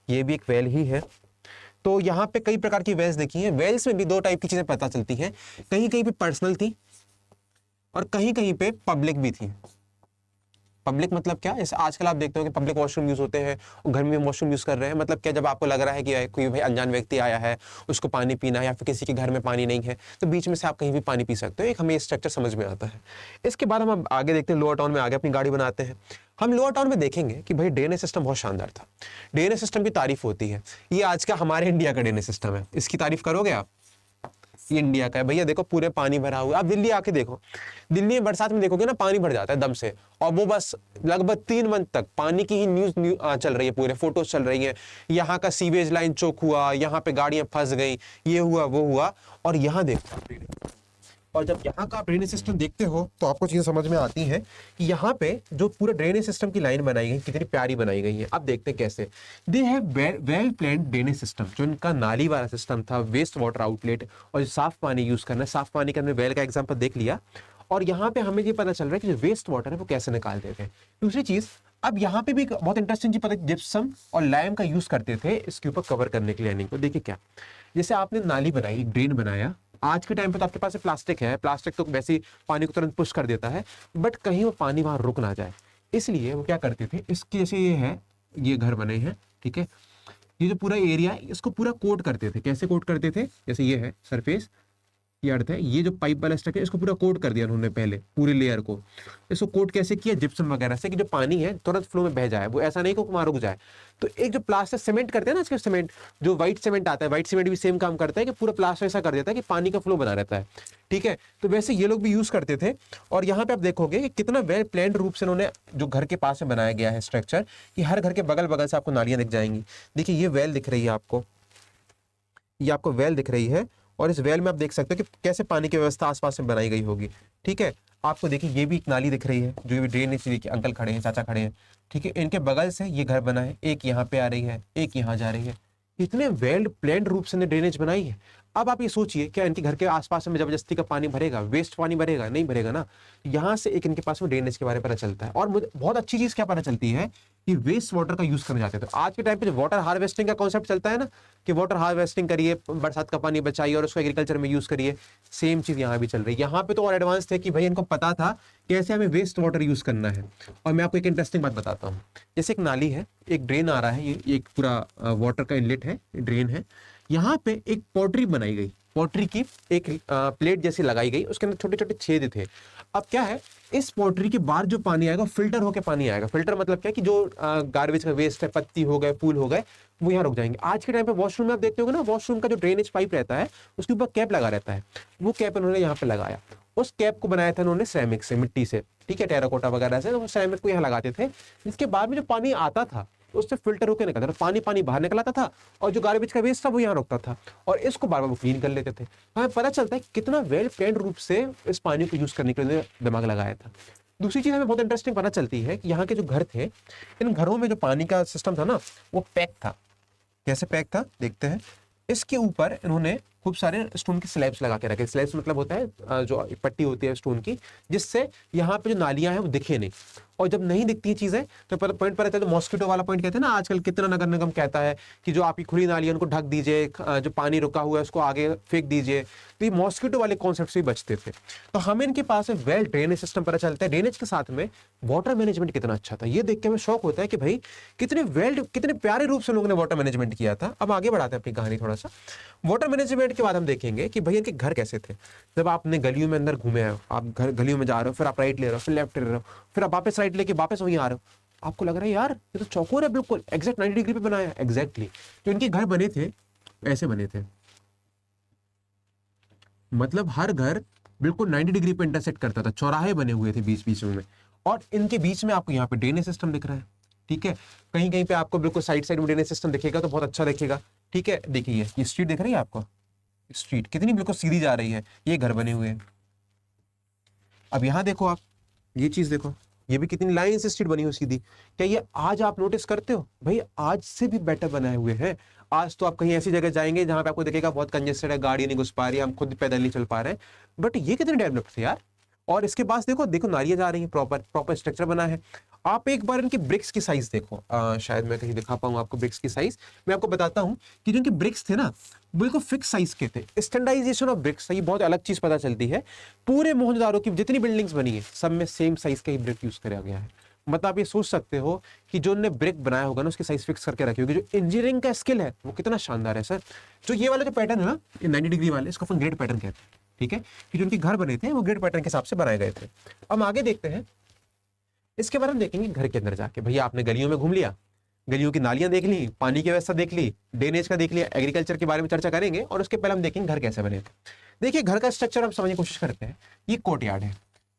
ये भी एक वेल ही है। तो यहाँ पे कई प्रकार की वेल्स देखी हैं। वेल्स में भी दो टाइप की चीजें पता चलती हैं, कहीं कहीं पे पर्सनल थी और कहीं कहीं पे पब्लिक भी थी। पब्लिक मतलब क्या, जैसे आजकल आप देखते हो कि पब्लिक वॉशरूम यूज होते हैं, और घर में वॉशरूम यूज कर रहे हैं। मतलब क्या, जब आपको लग रहा है कि कोई भाई अनजान व्यक्ति आया है, उसको पानी पीना है, या फिर किसी के घर में पानी नहीं है, तो बीच में से आप कहीं भी पानी पी सकते हो। एक हमें स्ट्रक्चर समझ में आता है। इसके बाद हम आगे देखते हैं, लोअर टाउन में आगे अपनी गाड़ी बनाते हैं। हम लोअर टाउन में देखेंगे कि भाई ड्रेनेज सिस्टम बहुत शानदार था। ड्रेनेज सिस्टम की तारीफ होती है, ये आज का हमारे इंडिया का ड्रेनेज सिस्टम है, इसकी तारीफ करोगे आप? ये इंडिया का है भैया, देखो पूरे पानी भरा हुआ है। आप दिल्ली आके देखो, दिल्ली में बरसात में देखोगे ना पानी भर जाता है दम से, और वो बस लगभग 3 मंथ तक पानी की ही न्यूज चल रही है, पूरे फोटोज चल रही है, यहाँ का सीवेज लाइन चोक हुआ, यहाँ पे गाड़ियां फंस गई, ये हुआ वो हुआ। और यहाँ देखो, और जब यहाँ का ड्रेनेज सिस्टम देखते हो तो आपको चीजें समझ में आती हैं कि यहाँ पे जो पूरे ड्रेनेज सिस्टम की लाइन बनाई गई कितनी प्यारी बनाई गई है। अब देखते हैं कैसे। They have well planned drainage system, जो इनका नाली वाला सिस्टम था, वेस्ट वाटर आउटलेट, और जो साफ पानी यूज करना है, साफ पानी का हमने वेल का एग्जाम्पल देख लिया। और यहाँ पे हमें ये पता चल रहा है कि जो वेस्ट वाटर है वो कैसे निकालते थे। दूसरी चीज, अब यहाँ पे भी बहुत इंटरेस्टिंग चीज पता है, जिप्सम और लाइम का यूज करते थे इसके ऊपर कवर करने के लिए लाइनिंग को। देखिए क्या, जैसे आपने नाली बनाई, ड्रेन बनाया, आज के टाइम पे तो आपके पास प्लास्टिक है, प्लास्टिक तो वैसे ही पानी को तुरंत पुश कर देता है, बट कहीं वो पानी वहां रुक ना जाए, इसलिए वो क्या करते थे, इसके जैसे ये है, ये घर बने हैं, ठीक है, ये जो पूरा एरिया है इसको पूरा कोट करते थे। कैसे कोट करते थे, जैसे ये है सरफेस, ये अर्थ है, ये जो पाइप वाला स्ट्रक्चर है इसको पूरा कोट कर दिया उन्होंने पहले, पूरी लेयर को। इसको कोट कैसे किया, जिप्सम वगैरह से, कि जो पानी है तुरंत फ्लो में बह जाए, वो ऐसा नहीं कि वहां रुक जाए। तो एक जो प्लास्टर सीमेंट करते हैं ना, इसके सीमेंट जो व्हाइट सीमेंट आता है, व्हाइट सीमेंट भी सेम काम करता है कि पूरा प्लास्टर ऐसा कर देता है कि पानी का फ्लो बना रहता है, ठीक है। तो वैसे ये लोग भी यूज करते थे। और यहाँ पे आप देखोगे कि कितना वेल प्लान्ड रूप से उन्होंने जो घर के पास में बनाया गया है स्ट्रक्चर, कि हर घर के बगल बगल से आपको नालियां दिख जाएंगी। देखिए ये वेल दिख रही है आपको, ये आपको वेल दिख रही है, और इस वेल में आप देख सकते हो कि कैसे पानी की व्यवस्था आसपास में बनाई गई होगी, ठीक है। आपको देखिए ये भी एक नाली दिख रही है, जो ये ड्रेनेज, देखिए अंकल खड़े हैं, चाचा खड़े हैं, ठीक है, इनके बगल से ये घर बना है, एक यहाँ पे आ रही है, एक यहाँ जा रही है। इतने वेल प्लान्ड रूप से ड्रेनेज बनाई है। अब आप ये सोचिए, क्या इनके घर के आसपास में जबरदस्ती का पानी भरेगा, वेस्ट पानी भरेगा? नहीं भरेगा ना। यहाँ से एक इनके पास में ड्रेनेज के बारे में पता चलता है। और मुझे बहुत अच्छी चीज क्या पता चलती है कि वेस्ट वाटर का यूज करने जाते हैं। तो आज के टाइम पे जो वाटर हार्वेस्टिंग का कॉन्सेप्ट चलता है ना, कि वाटर हार्वेस्टिंग करिए, बरसात का पानी बचाइए और उसको एग्रीकल्चर में यूज करिए, सेम चीज यहाँ भी चल रही है। यहाँ पे तो और एडवांस थे कि भाई इनको पता था कैसे हमें वेस्ट वाटर यूज करना है। और मैं आपको एक इंटरेस्टिंग बात बताता हूँ। जैसे एक नाली है, एक ड्रेन आ रहा है, ये एक पूरा वाटर का इनलेट है, ड्रेन है, यहाँ पे एक पॉटरी बनाई गई, पॉटरी की एक प्लेट जैसी लगाई गई, उसके अंदर छोटे छोटे छेद थे। अब क्या है, इस पॉटरी के बाद जो पानी आएगा फिल्टर होकर पानी आएगा। फिल्टर मतलब क्या, कि जो गार्बेज का वेस्ट है, पत्ती हो गए, फूल हो गए, वो यहाँ रुक जाएंगे। आज के टाइम पे वॉशरूम में आप देखते होगे ना, वॉशरूम का जो ड्रेनेज पाइप रहता है उसके ऊपर कैप लगा रहता है, वो कैप उन्होंने यहाँ पे लगाया। उस कैप को बनाया था उन्होंने सिरेमिक से, मिट्टी से, ठीक है, टेराकोटा वगैरह से, तो सिरेमिक को यहाँ लगाते थे। इसके बाद में जो पानी आता था उससे फिल्टर होकर निकलता था, पानी पानी बाहर निकल आता था, और जो गार्बेज का वेस्ट था वो यहाँ रुकता था, और इसको बार बार वो क्लीन कर लेते थे। हमें पता चलता है कितना वेल प्लान्ड रूप से इस पानी को यूज करने के लिए दिमाग लगाया था। दूसरी चीज हमें बहुत इंटरेस्टिंग पता चलती है कि यहाँ के जो घर थे, इन घरों में जो पानी का सिस्टम था ना, वो पैक था। कैसे पैक था देखते हैं। इसके ऊपर इन्होंने खूब सारे स्टोन के स्लैब्स लगा के रखे। स्लैब्स मतलब होता है जो पट्टी होती है स्टोन की, जिससे यहाँ पे जो नालियां हैं वो दिखे नहीं। और जब नहीं दिखती हैं चीजें तो पॉइंट पर रहता है, तो मॉस्किटो वाला पॉइंट कहते हैं ना। आजकल कितना नगर निगम कहता है कि जो आपकी खुली नालियां उनको ढक दीजिए, जो पानी रुका हुआ है उसको आगे फेंक दीजिए। तो ये मॉस्किटो वाले कॉन्सेप्ट से बचते थे। तो हमें इनके पास वेल ड्रेनेज सिस्टम पता चलता है। ड्रेनेज के साथ में वाटर मैनेजमेंट कितना अच्छा था, ये देख के हमें शौक होता है कि भाई कितने प्यारे रूप से लोगों ने वाटर मैनेजमेंट किया था। अब आगे बढ़ाते हैं अपनी कहानी थोड़ा सा। वाटर मैनेजमेंट के बाद हम देखेंगे कि भैया इनके घर कैसे थे। जब आपने गलियों में अंदर घूमे हो, आप घर गलियों में जा रहे हो, फिर आप राइट ले रहे हो, फिर लेफ्ट ले रहे हो, फिर आप वापस राइट लेके वापस वहीं आ रहे हो, आपको लग रहा है यार ये तो चौकोर है, बिल्कुल एग्जैक्ट 90 डिग्री पे बनाया है। एग्जैक्टली तो इनके घर बने थे, ऐसे बने थे, मतलब हर घर बिल्कुल 90 डिग्री पे इंटरसेक्ट करता था, चौराहे बने हुए थे बीच बीच में। और इनके बीच में आपको यहाँ पे ड्रेनेज सिस्टम दिख रहा है, ठीक है। कहीं कहीं पे आपको बिल्कुल साइड साइड में ड्रेनेज सिस्टम दिखेगा तो बहुत अच्छा दिखेगा, ठीक है। देखिए ये स्ट्रीट दिख रही है आपको, स्ट्रीट कितनी बिल्कुल सीधी जा रही है, ये घर बने हुए हैं। अब यहाँ देखो आप, ये चीज देखो, ये भी कितनी लाइन से स्ट्रीट बनी हुई सीधी। क्या ये आज आप नोटिस करते हो? भाई आज से भी बेटर बनाए हुए हैं। आज तो आप कहीं ऐसी जगह जाएंगे जहां पे आपको दिखेगा बहुत कंजेस्टेड है, गाड़ी नहीं घुस पा रही है, हम खुद पैदल नहीं चल पा रहे हैं, बट ये कितने डेवलप थे यार। और इसके पास देखो देखो नालियां जा रही हैं, प्रॉपर स्ट्रक्चर बना है। आप एक बार इनकी ब्रिक्स की साइज देखो, शायद मैं कहीं दिखा पाऊँ आपको ब्रिक्स की साइज। मैं आपको बताता हूँ कि जो इनके ब्रिक्स थे ना, बिल्कुल फिक्स साइज के थे। स्टैंडर्डाइजेशन ऑफ ब्रिक्स, ये बहुत अलग चीज पता चलती है। पूरे मोहनजोदारो की जितनी बिल्डिंग्स बनी है सब में सेम साइज का ही ब्रिक यूज किया गया है। मतलब आप ये सोच सकते हो कि जो उन्होंने ब्रिक बनाया होगा ना, उसकी साइज फिक्स करके रखी होगी। जो इंजीनियरिंग का स्किल है वो कितना शानदार है सर। जो ये वाला जो पैटर्न है ना, ये 90 डिग्री वाले, इसको अपन ग्रिड पैटर्न कहते हैं, ठीक है। कि जो उनके घर बने थे वो ग्रिड पैटर्न के हिसाब से बनाए गए थे। अब आगे देखते हैं, इसके बारे में देखेंगे घर के अंदर जाके। भैया आपने गलियों में घूम लिया, गलियों की नालियां देख ली, पानी की व्यवस्था देख ली, ड्रेनेज का देख लिया, एग्रीकल्चर के बारे में चर्चा करेंगे। और उसके पहले हम देखेंगे घर कैसे बने थे। देखिए घर का स्ट्रक्चर हम समझने की कोशिश करते हैं। ये कोर्टयार्ड है।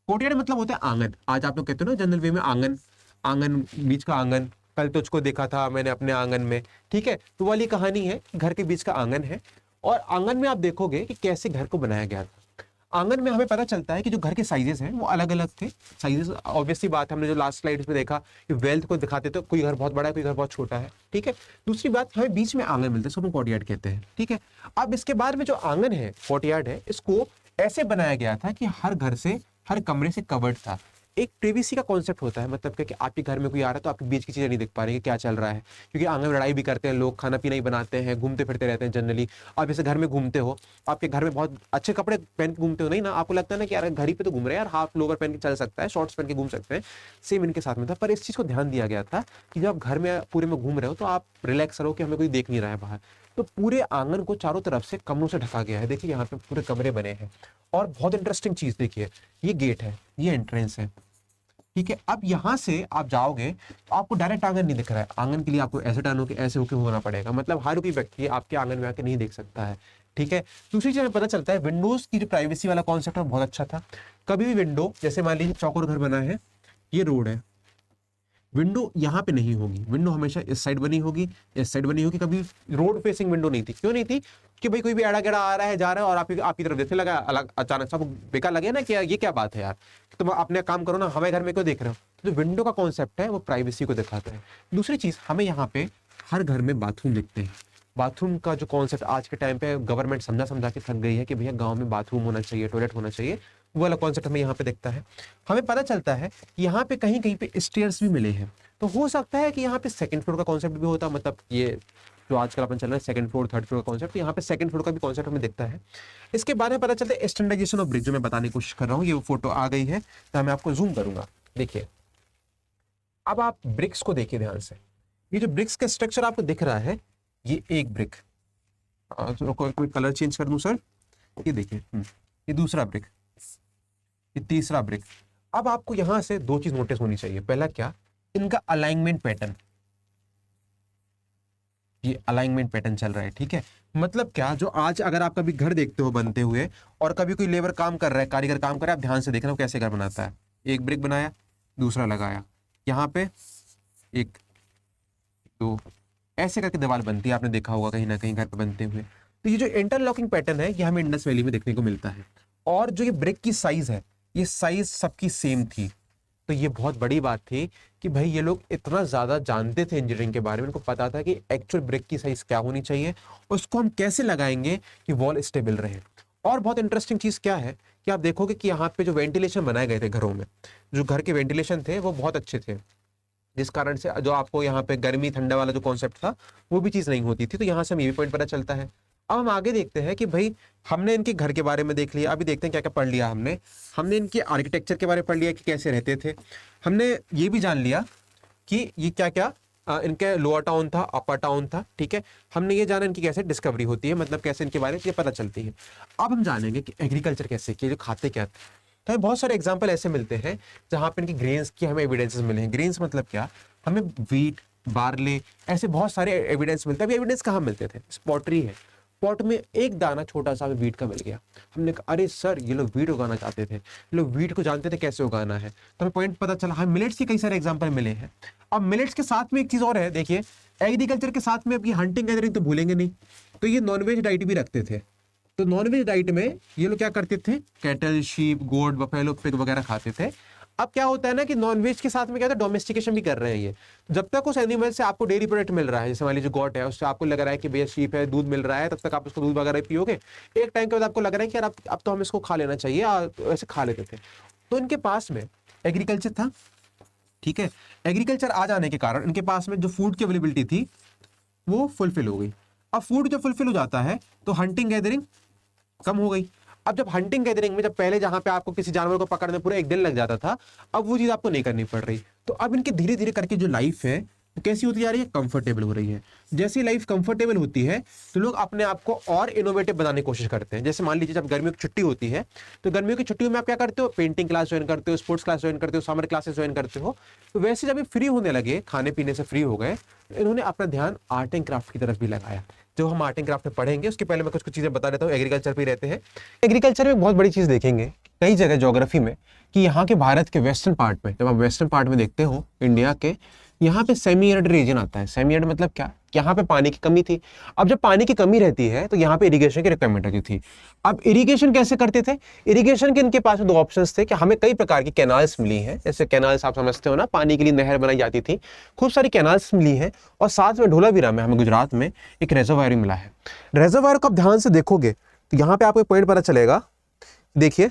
कोर्टयार्ड मतलब होता है आंगन। आज आप लोग कहते हो ना जनरल वे में आंगन, आंगन बीच का आंगन, कल तुझको देखा था मैंने अपने आंगन में, ठीक है। तो वाली कहानी है, घर के बीच का आंगन है। और आंगन में आप देखोगे कि कैसे घर को बनाया गया था। आंगन में हमें पता चलता है कि जो घर के साइजेस हैं वो अलग अलग थे। साइजेस ऑब्वियसली बात है, हमने जो लास्ट स्लाइड में देखा कि वेल्थ को दिखाते तो कोई घर बहुत बड़ा है, कोई घर बहुत छोटा है, ठीक है। दूसरी बात, हमें बीच में आंगन मिलता है, इसको हम कोर्टयार्ड कहते हैं, ठीक है। अब इसके बाद में जो आंगन है, कोर्टयार्ड है, इसको ऐसे बनाया गया था कि हर घर से, हर कमरे से कवर्ड था। एक प्रिवेसी का कॉन्सेप्ट होता है, मतलब कि आपके घर में कोई आ रहा है तो आपके बीच की चीजें नहीं देख पा रही है क्या चल रहा है, क्योंकि आंगन में लड़ाई भी करते हैं लोग, खाना पीना ही बनाते हैं, घूमते फिरते रहते हैं जनरली। आप जैसे घर में घूमते हो, आपके घर में बहुत अच्छे कपड़े पहन के घूमते हो, नहीं ना, आपको लगता है ना कि यार घर ही पे तो घूम रहे हैं यार, हाफ लोवर पहन के चल सकता है, शॉर्ट्स पहन के घूम सकते हैं। सेम इनके साथ में था, पर इस चीज को ध्यान दिया गया था कि जब आप घर में पूरे में घूम रहे हो तो आप रिलैक्स रहो कि हमें कोई देख नहीं रहा है बाहर। तो पूरे आंगन को चारों तरफ से कमरों से ढका गया है। देखिए यहाँ पे पूरे कमरे बने हैं। और बहुत इंटरेस्टिंग चीज देखिए, ये गेट है, ये एंट्रेंस है, ठीक है। अब यहां से आप जाओगे तो आपको डायरेक्ट आंगन नहीं दिख रहा है। आंगन के लिए आपको ऐसे टर्न होकर ऐसे होकर होना पड़ेगा, मतलब हर कोई व्यक्ति आपके आंगन में आके नहीं देख सकता है, ठीक है। दूसरी चीज हमें पता चलता है, विंडोज की जो प्राइवेसी वाला कॉन्सेप्ट है बहुत अच्छा था। कभी भी विंडो, जैसे मान लीजिए चौकोर घर बना है, ये रोड है, विंडो यहाँ पे नहीं होगी, विंडो हमेशा इस साइड बनी होगी, इस साइड बनी होगी। कभी रोड फेसिंग विंडो नहीं थी। क्यों नहीं थी? कि भाई कोई भी एड़ा गेड़ा आ रहा है, जा रहा है और आपकी तरफ देखने लगा, अलग अचानक सब बेकार लगे ना कि ये क्या बात है यार, तुम अपने काम करो ना, हमें घर में क्यों देख रहे हो। तो जो विंडो का कॉन्सेप्ट है वो प्राइवेसी को दिखाता है। दूसरी चीज, हमें यहाँ पे हर घर में बाथरूम दिखते हैं। बाथरूम का जो कॉन्सेप्ट आज के टाइम पे गवर्नमेंट समझा समझा के थक गई है कि भैया गांव में बाथरूम होना चाहिए, टॉयलेट होना चाहिए, वो वाला कॉन्सेप्ट हमें यहाँ पे दिखता है। हमें पता चलता है कि यहाँ पे कहीं कहीं पे स्टेयर्स भी मिले हैं। तो हो सकता है कि यहाँ पे सेकंड फ्लोर का कॉन्सेप्ट भी होता, मतलब ये जो आजकल अपन चल रहा है सेकंड फ्लोर थर्ड फ्लोर का कॉन्सेप्ट, यहाँ पे सेकंड फ्लोर का भी कॉन्सेप्ट हमें दिखता है। इसके बारे में पता चलता है स्टैंडर्डाइजेशन ऑफ ब्रिक, जो मैं बताने की कोशिश कर रहा हूँ। ये फोटो आ गई है तो मैं आपको जूम करूंगा। देखिए, अब आप ब्रिक्स को देखिए ध्यान से। ये जो ब्रिक्स का स्ट्रक्चर आपको दिख रहा है, ये एक ब्रिक, कोई कलर चेंज कर दूं सर, ये देखिए, ये दूसरा ब्रिक, ये तीसरा ब्रिक। अब आपको यहां से दो चीज नोटिस होनी चाहिए। पहला क्या, इनका अलाइनमेंट पैटर्न, ये अलाइनमेंट पैटर्न चल रहा है, ठीक है। मतलब क्या, जो आज अगर आप कभी घर देखते हो बनते हुए और कभी कोई लेबर काम कर रहा है, कारीगर काम कर रहा है, आप ध्यान से देखना कैसे घर बनाता है। एक ब्रिक बनाया, दूसरा लगाया, यहाँ पे एक, दो, ऐसे करके दीवार बनती है, आपने देखा होगा कहीं ना कहीं घर पे बनते हुए। तो ये जो इंटरलॉकिंग पैटर्न है, ये हमें इंडस वैली में देखने को मिलता है। और जो ये ब्रिक की साइज है, ये साइज सबकी सेम थी। तो ये बहुत बड़ी बात थी कि भाई ये लोग इतना ज्यादा जानते थे इंजीनियरिंग के बारे में, इनको पता था कि एक्चुअल ब्रिक की साइज क्या होनी चाहिए, उसको हम कैसे लगाएंगे कि वॉल स्टेबल रहे। और बहुत इंटरेस्टिंग चीज क्या है कि आप देखोगे कि यहाँ पे जो वेंटिलेशन बनाए गए थे घरों में, जो घर के वेंटिलेशन थे वो बहुत अच्छे थे, जिस कारण से जो आपको यहाँ पे गर्मी ठंडा वाला जो कॉन्सेप्ट था वो भी चीज नहीं होती थी। तो यहाँ से हमें ये भी पॉइंट पता चलता है। अब हम आगे देखते हैं कि भाई हमने इनके घर के बारे में देख लिया, अभी देखते हैं क्या क्या पढ़ लिया हमने। हमने इनके आर्किटेक्चर के बारे में पढ़ लिया कि कैसे रहते थे। हमने ये भी जान लिया कि ये क्या क्या इनके लोअर टाउन था, अपर टाउन था, ठीक है। हमने ये जाना इनकी कैसे डिस्कवरी होती है, मतलब कैसे इनके बारे में ये पता चलती है। अब हम जानेंगे कि एग्रीकल्चर कैसे किया, जो खाते क्या थे। तो हमें बहुत सारे एग्जाम्पल ऐसे मिलते हैं जहाँ पे इनकी ग्रेन्स की हमें एविडेंसेस मिले हैं। ग्रेन्स मतलब क्या, हमें व्हीट, बार्ले, ऐसे बहुत सारे एविडेंस मिलते हैं। अभी एविडेंस कहाँ मिलते थे, पॉटरी है, पॉट में एक दाना छोटा सा व्हीट का मिल गया। हमने कहा अरे सर ये लोग व्हीट उगाना चाहते थे, ये लोग व्हीट को जानते थे कैसे उगाना है। तो हमें पॉइंट पता चला। हमें मिलेट्स के कई सारे एग्जांपल मिले हैं। अब मिलेट्स के साथ में एक चीज और है, देखिए एग्रीकल्चर के साथ में अब ये हंटिंग गैदरिंग तो भूलेंगे नहीं, तो ये नॉनवेज डाइट भी रखते थे। तो नॉनवेज डाइट में ये लोग क्या करते थे, कैटल, शीप, गोट, बफेलो, पिग वगैरह खाते थे। अब क्या होता है ना कि नॉनवेज के साथ में क्या होता है, डोमेस्टिकेशन भी कर रहे हैं ये। जब तक उस एनिमल से आपको डेयरी प्रोडक्ट मिल रहा है, जैसे मान लीजिए गॉट है, उससे आपको लग रहा है कि भैया शीप है, दूध मिल रहा है, तब तक आप उसको दूध वगैरह पियोगे। एक टाइम के बाद आपको लग रहा है कि यार अब तो हम इसको खा लेना चाहिए, तो ऐसे खा लेते थे। तो इनके पास में एग्रीकल्चर था, ठीक है। एग्रीकल्चर आ जाने के कारण इनके पास में जो फूड की अवेलेबिलिटी थी वो फुलफिल हो गई। अब फूड जब फुलफिल हो जाता है तो हंटिंग गैदरिंग कम हो गई। अब जब हंटिंग गैदरिंग में, जब पहले जहां पे आपको किसी जानवर को पकड़ने पूरा एक दिन लग जाता था, अब वो चीज आपको नहीं करनी पड़ रही। तो अब इनकी धीरे धीरे करके जो लाइफ है तो कैसी होती जा रही है, कंफर्टेबल हो रही है। जैसी लाइफ कंफर्टेबल होती है तो लोग अपने आप को और इनोवेटिव बनाने की कोशिश करते हैं। जैसे मान लीजिए जब गर्मियों की छुट्टी होती है तो गर्मियों की छुट्टियों में आप क्या करते हो, पेंटिंग क्लास ज्वाइन करते हो, स्पोर्ट्स क्लास ज्वाइन करते हो, समर क्लासेस ज्वाइन करते हो। तो वैसे जब ये फ्री होने लगे, खाने पीने से फ्री हो गए, तो इन्होंने अपना ध्यान आर्ट एंड क्राफ्ट की तरफ भी लगाया। जो हम आर्ट एंड क्राफ्ट में पढ़ेंगे उसके पहले मैं कुछ कुछ चीजें बता देता हूँ। एग्रीकल्चर पे रहते हैं, एग्रीकल्चर में बहुत बड़ी चीज देखेंगे कई जगह ज्योग्राफी में कि यहाँ के भारत के वेस्टर्न पार्ट में, जब आप वेस्टर्न पार्ट में देखते हो इंडिया के, यहाँ पे सेमी एरिड रीजन आता है। सेमी एरिड मतलब क्या, यहाँ पे पानी की कमी थी। अब जब पानी की कमी रहती है तो यहाँ पे इरिगेशन की रिक्वायरमेंट रहती थी। अब इरिगेशन कैसे करते थे, इरिगेशन के इनके पास दो ऑप्शंस थे कि हमें कई प्रकार की कैनाल्स मिली हैं। जैसे कैनाल्स आप समझते हो ना, पानी के लिए नहर बनाई जाती थी, खूब सारी कैनाल्स मिली हैं। और साथ में ढोलावीरा में हमें गुजरात में एक रेजरवायर मिला है। रेजरवायर को आप ध्यान से देखोगे तो यहाँ पे आपको एक पॉइंट पता चलेगा। देखिए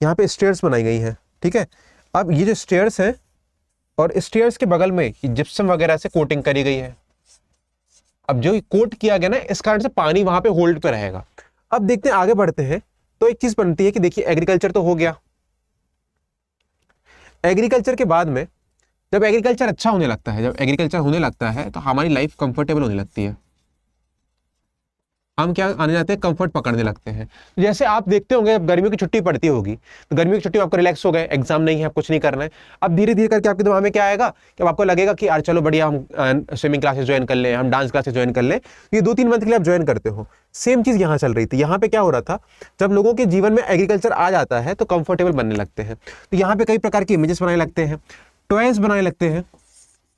यहाँ पे स्टेयर्स बनाई गई हैं, ठीक है। अब ये जो स्टेयर्स हैं और स्टेयर्स के बगल में जिप्सम वगैरह से कोटिंग करी गई है। अब जो कोट किया गया ना, इस कारण से पानी वहां पे होल्ड पे रहेगा। अब देखते हैं, आगे बढ़ते हैं तो एक चीज बनती है कि देखिए एग्रीकल्चर तो हो गया। एग्रीकल्चर के बाद में जब एग्रीकल्चर अच्छा होने लगता है, जब एग्रीकल्चर होने लगता है तो हमारी लाइफ कंफर्टेबल होने लगती है। हम क्या आने जाते हैं, कंफर्ट पकड़ने लगते हैं। तो जैसे आप देखते होंगे जब गर्मियों की छुट्टी पड़ती होगी तो गर्मियों की छुट्टी में आपको रिलैक्स हो गए, एग्जाम नहीं है, आप कुछ नहीं करना है। अब धीरे धीरे करके आपके दिमाग में क्या आएगा कि अब आपको लगेगा कि यार चलो बढ़िया, हम स्विमिंग क्लासेस ज्वाइन कर लें, हम डांस क्लासेस ज्वाइन कर लें। ये 2-3 मंथ के लिए आप ज्वाइन करते हो। सेम चीज यहाँ चल रही थी। यहाँ पे क्या हो रहा था, जब लोगों के जीवन में एग्रीकल्चर आ जाता है तो कंफर्टेबल बनने लगते हैं। तो यहाँ पे कई प्रकार की इमेजेस बनाने लगते हैं, टॉयज बनाने लगते हैं,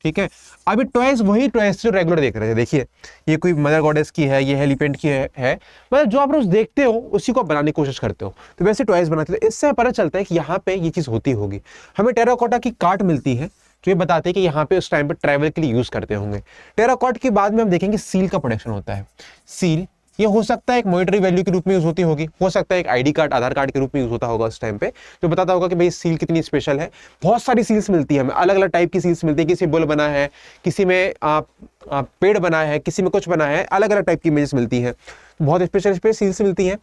ठीक है। अभी टॉयज वही टॉयज जो रेगुलर देख रहे थे। देखिए ये कोई मदर गॉडेस की है, ये हेलीपेंट की है। मतलब जो आप रोज देखते हो उसी को बनाने की कोशिश करते हो, तो वैसे टॉयज बनाते थे। इससे पता चलता है कि यहाँ पे ये चीज होती होगी। हमें टेराकोटा की कार्ट मिलती है जो ये बताते हैं कि यहाँ पे उस टाइम पे ट्रैवल के लिए यूज करते होंगे। टेराकोट के बाद में हम देखेंगे सील का प्रोडक्शन होता है। सील ये हो सकता है एक मॉनेटरी वैल्यू के रूप में यूज होती होगी, हो सकता है एक आईडी कार्ड, आधार कार्ड के रूप में यूज होता होगा उस टाइम पे, जो बताता होगा कि भाई सील कितनी स्पेशल है। बहुत सारी सील्स मिलती है हमें, अलग अलग टाइप की सील्स मिलती है। किसी बुल बना है, किसी में पेड़ बना है, किसी में कुछ बना है, अलग अलग टाइप की इमेजेस मिलती है। बहुत स्पेशल सील्स मिलती है।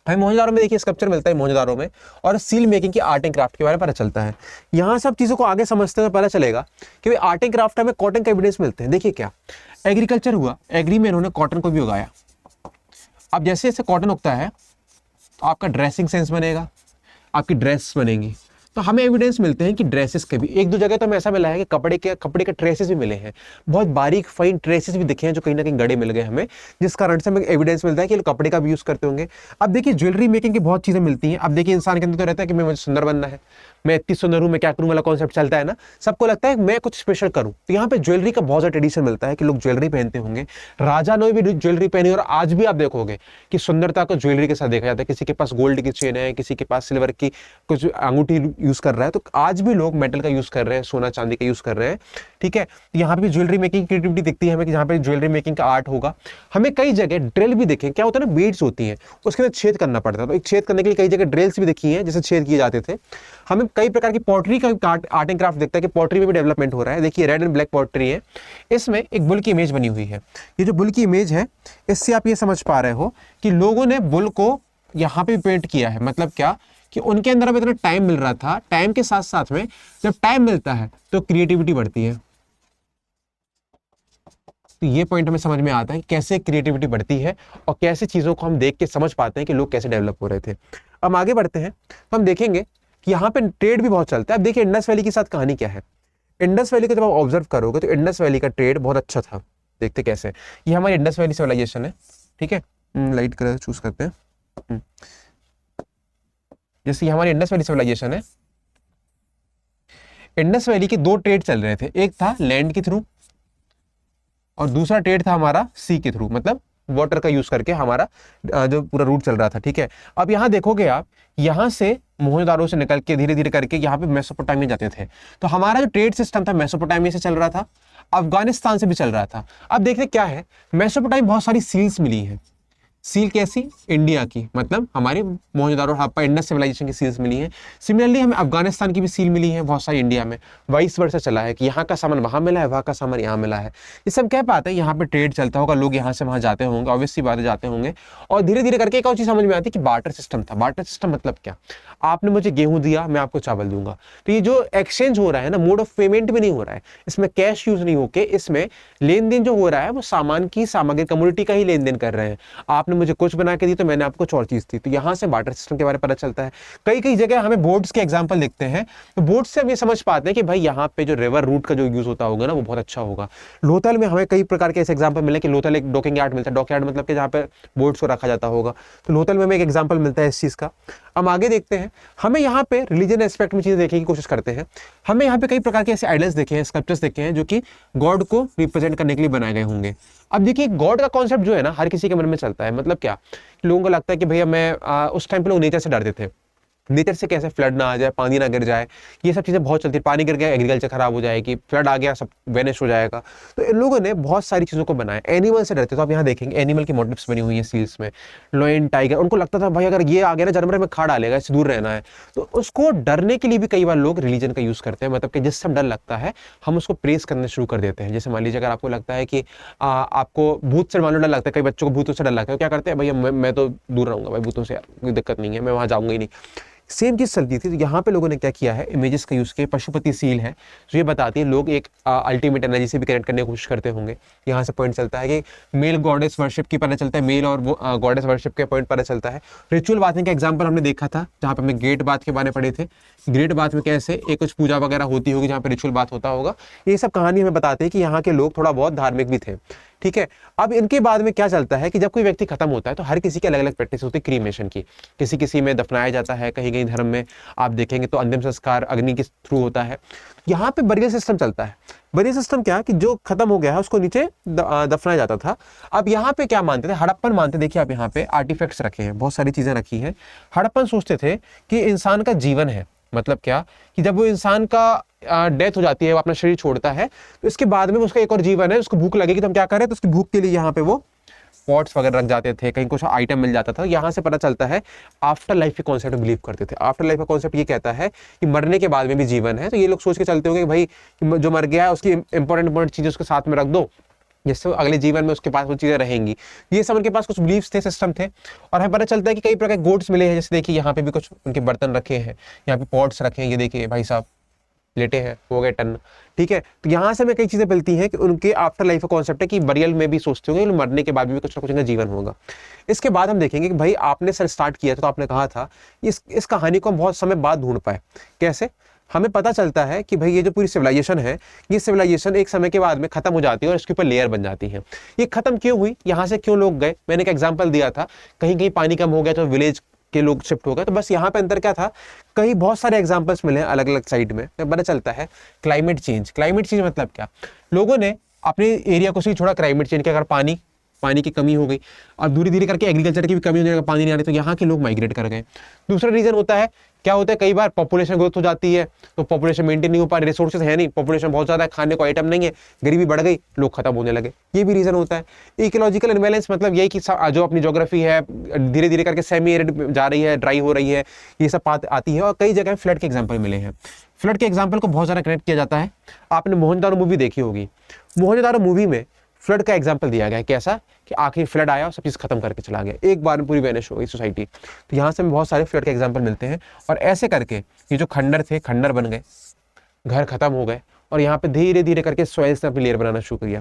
हमें मोहनजोदारो में देखिए स्कल्पचर मिलता है मोहनजोदारो में, और सील मेकिंग की आर्ट एंड क्राफ्ट के बारे में पता चलता है। यहाँ सब चीज़ों को आगे समझते हुए पता चलेगा कि भाई आर्ट एंड क्राफ्ट हमें कॉटन के एविडेंस मिलते हैं। देखिए क्या एग्रीकल्चर हुआ, एग्री में इन्होंने कॉटन को भी उगाया। अब जैसे जैसे कॉटन उगता है तो आपका ड्रेसिंग सेंस बनेगा, आपकी ड्रेस बनेगी। तो हमें एविडेंस मिलते हैं कि ड्रेसेस के भी एक दो जगह तो हमें ऐसा मिला है कि कपड़े के ट्रेसेस भी मिले हैं, बहुत बारीक फाइन ट्रेसेस भी दिखे हैं जो कहीं ना कहीं गड़े मिल गए हमें, जिस कारण से हमें एविडेंस मिलता है कि लोग कपड़े का भी यूज करते होंगे। अब देखिए ज्वेलरी मेकिंग की बहुत चीजें मिलती हैं। अब देखिए इंसान के अंदर तो रहता है कि मैं मुझे सुंदर बनना है, मैं इतनी सुंदर हूं, मैं क्या करूं वाला कॉन्सेप्ट चलता है ना, सबको लगता है मैं कुछ स्पेशल करूं। तो यहाँ पे ज्वेलरी का बहुत ज्यादा ट्रेडिशन मिलता है कि लोग ज्वेलरी पहनते होंगे। राजा ने भी ज्वेलरी पहनी, और आज भी आप देखोगे कि सुंदरता को ज्वेलरी के साथ देखा जाता है। किसी के पास गोल्ड की चेन है, किसी के पास सिल्वर की कुछ अंगूठी यूज कर रहा है, तो आज भी लोग मेटल का यूज कर रहे हैं, सोना चांदी का यूज कर रहे हैं, ठीक है। तो यहाँ पे भी ज्वेलरी मेकिंग क्रिएटिविटी दिखती है हमें कि जहाँ पे ज्वेलरी मेकिंग का आर्ट होगा। हमें कई जगह ड्रिल भी देखें, क्या होता है ना, बीड्स होती हैं उसके अंदर छेद करना पड़ता है, तो एक छेद करने के लिए कई जगह ड्रिल्स भी दिखी हैं जिससे छेद किए जाते थे। हमें कई प्रकार की पॉटरी का आर्ट एंड क्राफ्ट दिखता है कि पॉटरी में भी डेवलपमेंट हो रहा है। देखिए रेड एंड ब्लैक पॉटरी है, इसमें एक बुल की इमेज बनी हुई है। ये जो बुल की इमेज है, इससे आप ये समझ पा रहे हो कि लोगों ने बुल को यहाँ पे पेंट किया है। मतलब क्या कि उनके अंदर अब इतना टाइम मिल रहा था, टाइम के साथ साथ में जब टाइम मिलता है तो क्रिएटिविटी बढ़ती है। तो ये पॉइंट हमें समझ में आता है कि कैसे क्रिएटिविटी बढ़ती है और कैसे चीजों को हम देख के समझ पाते हैं कि लोग कैसे डेवलप हो रहे थे। अब आगे बढ़ते हैं तो हम देखेंगे कि यहाँ पे ट्रेड भी बहुत चलता है। अब देखिए इंडस वैली के साथ कहानी क्या है। इंडस वैली को जब आप ऑब्जर्व करोगे तो इंडस वैली का ट्रेड बहुत अच्छा था। देखते कैसे, ये हमारी इंडस वैली सिविलाइजेशन है, ठीक है। लाइट कलर चूज करते हैं। जैसे हमारी इंडस वैली सिविलाइजेशन है, इंडस वैली के दो ट्रेड चल रहे थे, एक था लैंड के थ्रू और दूसरा ट्रेड था हमारा सी के थ्रू, मतलब वाटर का यूज करके हमारा जो पूरा रूट चल रहा था, ठीक है। अब यहाँ देखोगे आप, यहाँ से मोहनजोदारो से निकल के धीरे धीरे करके यहाँ पे मेसोपोटामिया जाते थे। तो हमारा जो ट्रेड सिस्टम था मेसोपोटामिया से चल रहा था, अफगानिस्तान से भी चल रहा था। अब देखते क्या है, मेसोपोटामिया बहुत सारी सील्स मिली हैं। सील कैसी? इंडिया की, मतलब हमारे मोहनजोदड़ो हड़प्पा इंडस सिविलाइजेशन की सील्स मिली हैं। सिमिलरली हमें अफगानिस्तान की भी सील मिली है बहुत सारी इंडिया में। वाइस वर्सा चला है कि यहाँ का सामान वहाँ मिला है, वहाँ का सामान यहाँ मिला है। ये सब क्या बात है, यहाँ पे ट्रेड चलता होगा, लोग यहाँ से वहाँ जाते होंगे, ऑब्वियसली बात जाते होंगे। और धीरे धीरे करके एक और चीज़ समझ में आती है कि बार्टर सिस्टम था। बार्टर सिस्टम मतलब क्या? आपने मुझे गेहूँ दिया, मैं आपको चावल दूंगा। तो ये जो एक्सचेंज हो रहा है ना, मोड ऑफ पेमेंट भी नहीं हो रहा है, इसमें कैश यूज नहीं होके इसमें लेन देन जो हो रहा है वो सामान की, सामग्री, कमोडिटी का ही लेन देन कर रहे हैं। आपने मुझे कुछ बना के दी तो मैंने आपको कुछ और चीज दी। तो यहाँ से बार्टर सिस्टम के बारे में पता चलता है। कई कई जगह हमें बोट्स के एग्जाम्पल दिखते हैं, तो बोट्स से हम ये समझ पाते हैं कि भाई यहाँ पे जो रिवर रूट का जो यूज होता होगा ना वो बहुत अच्छा होगा। लोथल में हमें कई प्रकार के ऐसे एग्जाम्पल मिले कि लोथल एक डॉकिंग यार्ड मिलता है। डॉक यार्ड मतलब कि जहाँ पे बोट्स को रखा जाता होगा, तो लोथल में हमें एक एग्जाम्पल मिलता है इस चीज का। हम आगे देखते हैं, हमें यहाँ पे रिलीजन एस्पेक्ट में चीजें देखने की कोशिश करते हैं। हमें यहाँ पे कई प्रकार के ऐसे आइडल्स देखे हैं, स्कल्पचर्स देखे हैं जो कि गॉड को रिप्रेजेंट करने के लिए बनाए गए होंगे। अब देखिए गॉड का कॉन्सेप्ट जो है ना हर किसी के मन में चलता है। मतलब क्या, लोगों को लगता है कि भैया मैं उस टाइम पे लोग नेचर से डरते थे, नेचर से कैसे फ्लड ना आ जाए, पानी ना गिर जाए, ये सब चीज़ें बहुत चलती है। पानी गिर गया एग्रीकल्चर खराब हो जाएगी, फ्लड आ गया सब वेनिश हो जाएगा। तो इन लोगों ने बहुत सारी चीज़ों को बनाया, एनिमल से डरते। तो आप यहाँ देखेंगे एनिमल की मोटिव्स बनी हुई है सील्स में। लॉयन, टाइगर, उनको लगता था भाई अगर ये आ गया ना जानवर में खा डालेगा, इससे दूर रहना है। तो उसको डरने के लिए भी कई बार लोग रिलीजन का यूज़ करते हैं। मतलब कि जिससे डर लगता है हम उसको प्रेस करने शुरू कर देते हैं। जैसे मान लीजिए अगर आपको लगता है कि आपको भूत से मान लो डर लगता है, कई बच्चों को भूतों से डर लगता है, क्या करते हैं भैया मैं तो दूर रहूंगा भाई भूतों से, कोई दिक्कत नहीं है, मैं वहाँ जाऊंगा ही नहीं। सेम चीज चलती थी। तो यहाँ पे लोगों ने क्या किया है, इमेजेस का यूज किया। पशुपति सील है जो ये बताती है लोग एक अल्टीमेट एनर्जी से भी कनेक्ट करने की कोशिश करते होंगे। यहाँ से पॉइंट चलता है कि मेल गॉडेस वर्शिप की पता चलता है, मेल और वो गॉडेस वर्शिप के पॉइंट पता चलता है। रिचुअल बाथिंग का एग्जाम्पल हमने देखा था जहाँ पे हमने ग्रेट बाथ के बारे में पढ़े थे। ग्रेट बाथ में कैसे एक कुछ पूजा वगैरह होती होगी जहाँ पे रिचुअल बाथ होता होगा। ये सब कहानी हमें बताते हैं कि यहाँ के लोग थोड़ा बहुत धार्मिक भी थे। ठीक है, अब इनके बाद में क्या चलता है कि जब कोई व्यक्ति खत्म होता है तो हर किसी की अलग अलग प्रैक्टिस होती है क्रीमेशन की। किसी किसी में दफनाया जाता है, कहीं कहीं धर्म में आप देखेंगे तो अंतिम संस्कार अग्नि के थ्रू होता है। यहाँ पे बरियल सिस्टम चलता है। बरियल सिस्टम क्या कि जो खत्म हो गया है उसको नीचे दफनाया जाता था। अब यहाँ पे क्या मानते थे, हड़प्पन मानते। देखिए आप यहाँ पे आर्टिफैक्ट्स रखे हैं, बहुत सारी चीजें रखी हैं। हड़प्पन सोचते थे कि इंसान का जीवन है, मतलब क्या कि जब वो इंसान का डेथ हो जाती है, वो अपना शरीर छोड़ता है, तो इसके बाद में उसका एक और जीवन है, उसको भूख लगेगी तो हम क्या करें, तो उसकी भूख के लिए यहाँ पे वो पॉट्स वगैरह रख जाते थे, कहीं कुछ आइटम मिल जाता था। यहाँ से पता चलता है आफ्टर लाइफ के कॉन्सेप्ट बिलीव करते थे। आफ्टर लाइफ का कॉन्सेप्ट ये कहता है कि मरने के बाद में भी जीवन है। तो ये लोग सोच के चलते होंगे कि भाई जो मर गया है उसकी इंपॉर्टेंट चीजें उसके साथ में रख दो, जिससे अगले जीवन में उसके पास वो चीजें रहेंगी। ये सब उनके पास कुछ बिलीफ्स थे, सिस्टम थे। और हमें पता चलता है कि कई प्रकार के गोड्स मिले हैं। जैसे देखिए यहाँ पे भी कुछ उनके बर्तन रखे हैं, यहाँ पे पॉट्स रखे हैं, ये देखिए भाई साहब लेटे हैं, हो गए टन। ठीक है, तो यहाँ से हमें कई चीजें मिलती हैं कि उनके आफ्टर लाइफ का कॉन्सेप्ट है कि बरियल में भी सोचते होंगे मरने के बाद भी कुछ ना कुछ इनका जीवन होगा। इसके बाद हम देखेंगे कि भाई आपने सर स्टार्ट किया था तो आपने कहा था इस कहानी को हम बहुत समय बाद ढूंढ पाए। कैसे? हमें पता चलता है कि भाई ये जो पूरी सिविलाइजेशन है, ये सिविलाइजेशन एक समय के बाद में खत्म हो जाती है और इसके ऊपर लेयर बन जाती है। ये खत्म क्यों हुई, यहाँ से क्यों लोग गए? मैंने एक एग्जांपल दिया था, कहीं कहीं पानी कम हो गया तो विलेज के लोग शिफ्ट हो गए। तो बस यहाँ पे अंतर क्या था, कहीं बहुत सारे एग्जांपल्स मिले हैं अलग अलग साइड में। तो पता चलता है क्लाइमेट चेंज। क्लाइमेट चेंज मतलब क्या, लोगों ने अपने एरिया को से छोड़ा क्लाइमेट चेंज के, अगर पानी की कमी हो गई और धीरे धीरे करके एग्रीकल्चर की भी कमी हो जाएगा, पानी नहीं आ रही, तो यहाँ के लोग माइग्रेट कर गए। दूसरा रीजन होता है, क्या होता है कई बार पॉपुलेशन ग्रोथ हो जाती है तो पॉपुलेशन मेंटेन नहीं हो पा रही, रिसोर्सेज है नहीं, पॉपुलेशन बहुत ज्यादा है, खाने को आइटम नहीं है, गरीबी बढ़ गई, लोग खत्म होने लगे, ये भी रीजन होता है। इकोलॉजिकल इनबैलेंस मतलब यही कि जो अपनी ज्योग्राफी है धीरे धीरे करके सेमी एरिड जा रही है, ड्राई हो रही है, ये सब बात आती है। और कई जगह फ्लड के एग्जाम्पल मिले हैं। फ्लड के एग्जाम्पल को बहुत ज्यादा कनेक्ट किया जाता है। आपने मोहनजोदड़ो मूवी देखी होगी, मोहनजोदड़ो मूवी में फ्लड का एग्जाम्पल दिया गया है। कैसा कि आखिर फ्लड आया और सब चीज खत्म करके चला गया, एक बार में पूरी वेनिश हो गई सोसाइटी। तो यहाँ से हमें बहुत सारे फ्लड के एग्जाम्पल मिलते हैं। और ऐसे करके ये जो खंडर थे, खंडर बन गए, घर खत्म हो गए और यहाँ पे धीरे धीरे करके सॉइल्स ने अपनी लेयर बनाना शुरू किया।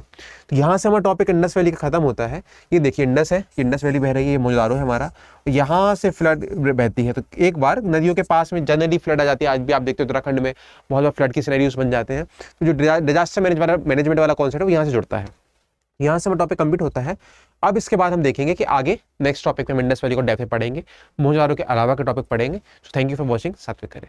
तो यहाँ से हमारा टॉपिक इंडस वैली का खत्म होता है। ये देखिए इंडस है, इंडस वैली बह रही है, ये मोहनजोदड़ो है हमारा, यहाँ से फ्लड बहती है। तो एक बार नदियों के पास में जनरली फ्लड आ जाती है। आज भी आप देखते हो उत्तराखंड में बहुत बार फ्लड की सिनेरियोस बन जाते हैं। तो जो डिजास्टर मैनेजमेंट वाला कॉन्सेप्ट है वो यहाँ से जुड़ता है। यहाँ से हमारा टॉपिक कंप्लीट होता है। अब इसके बाद हम देखेंगे कि आगे नेक्स्ट टॉपिक में इंडस वैली को डेप्थ में पढ़ेंगे, मोहनजोदड़ो के अलावा के टॉपिक पढ़ेंगे। So thank you for watching, साथ में करें।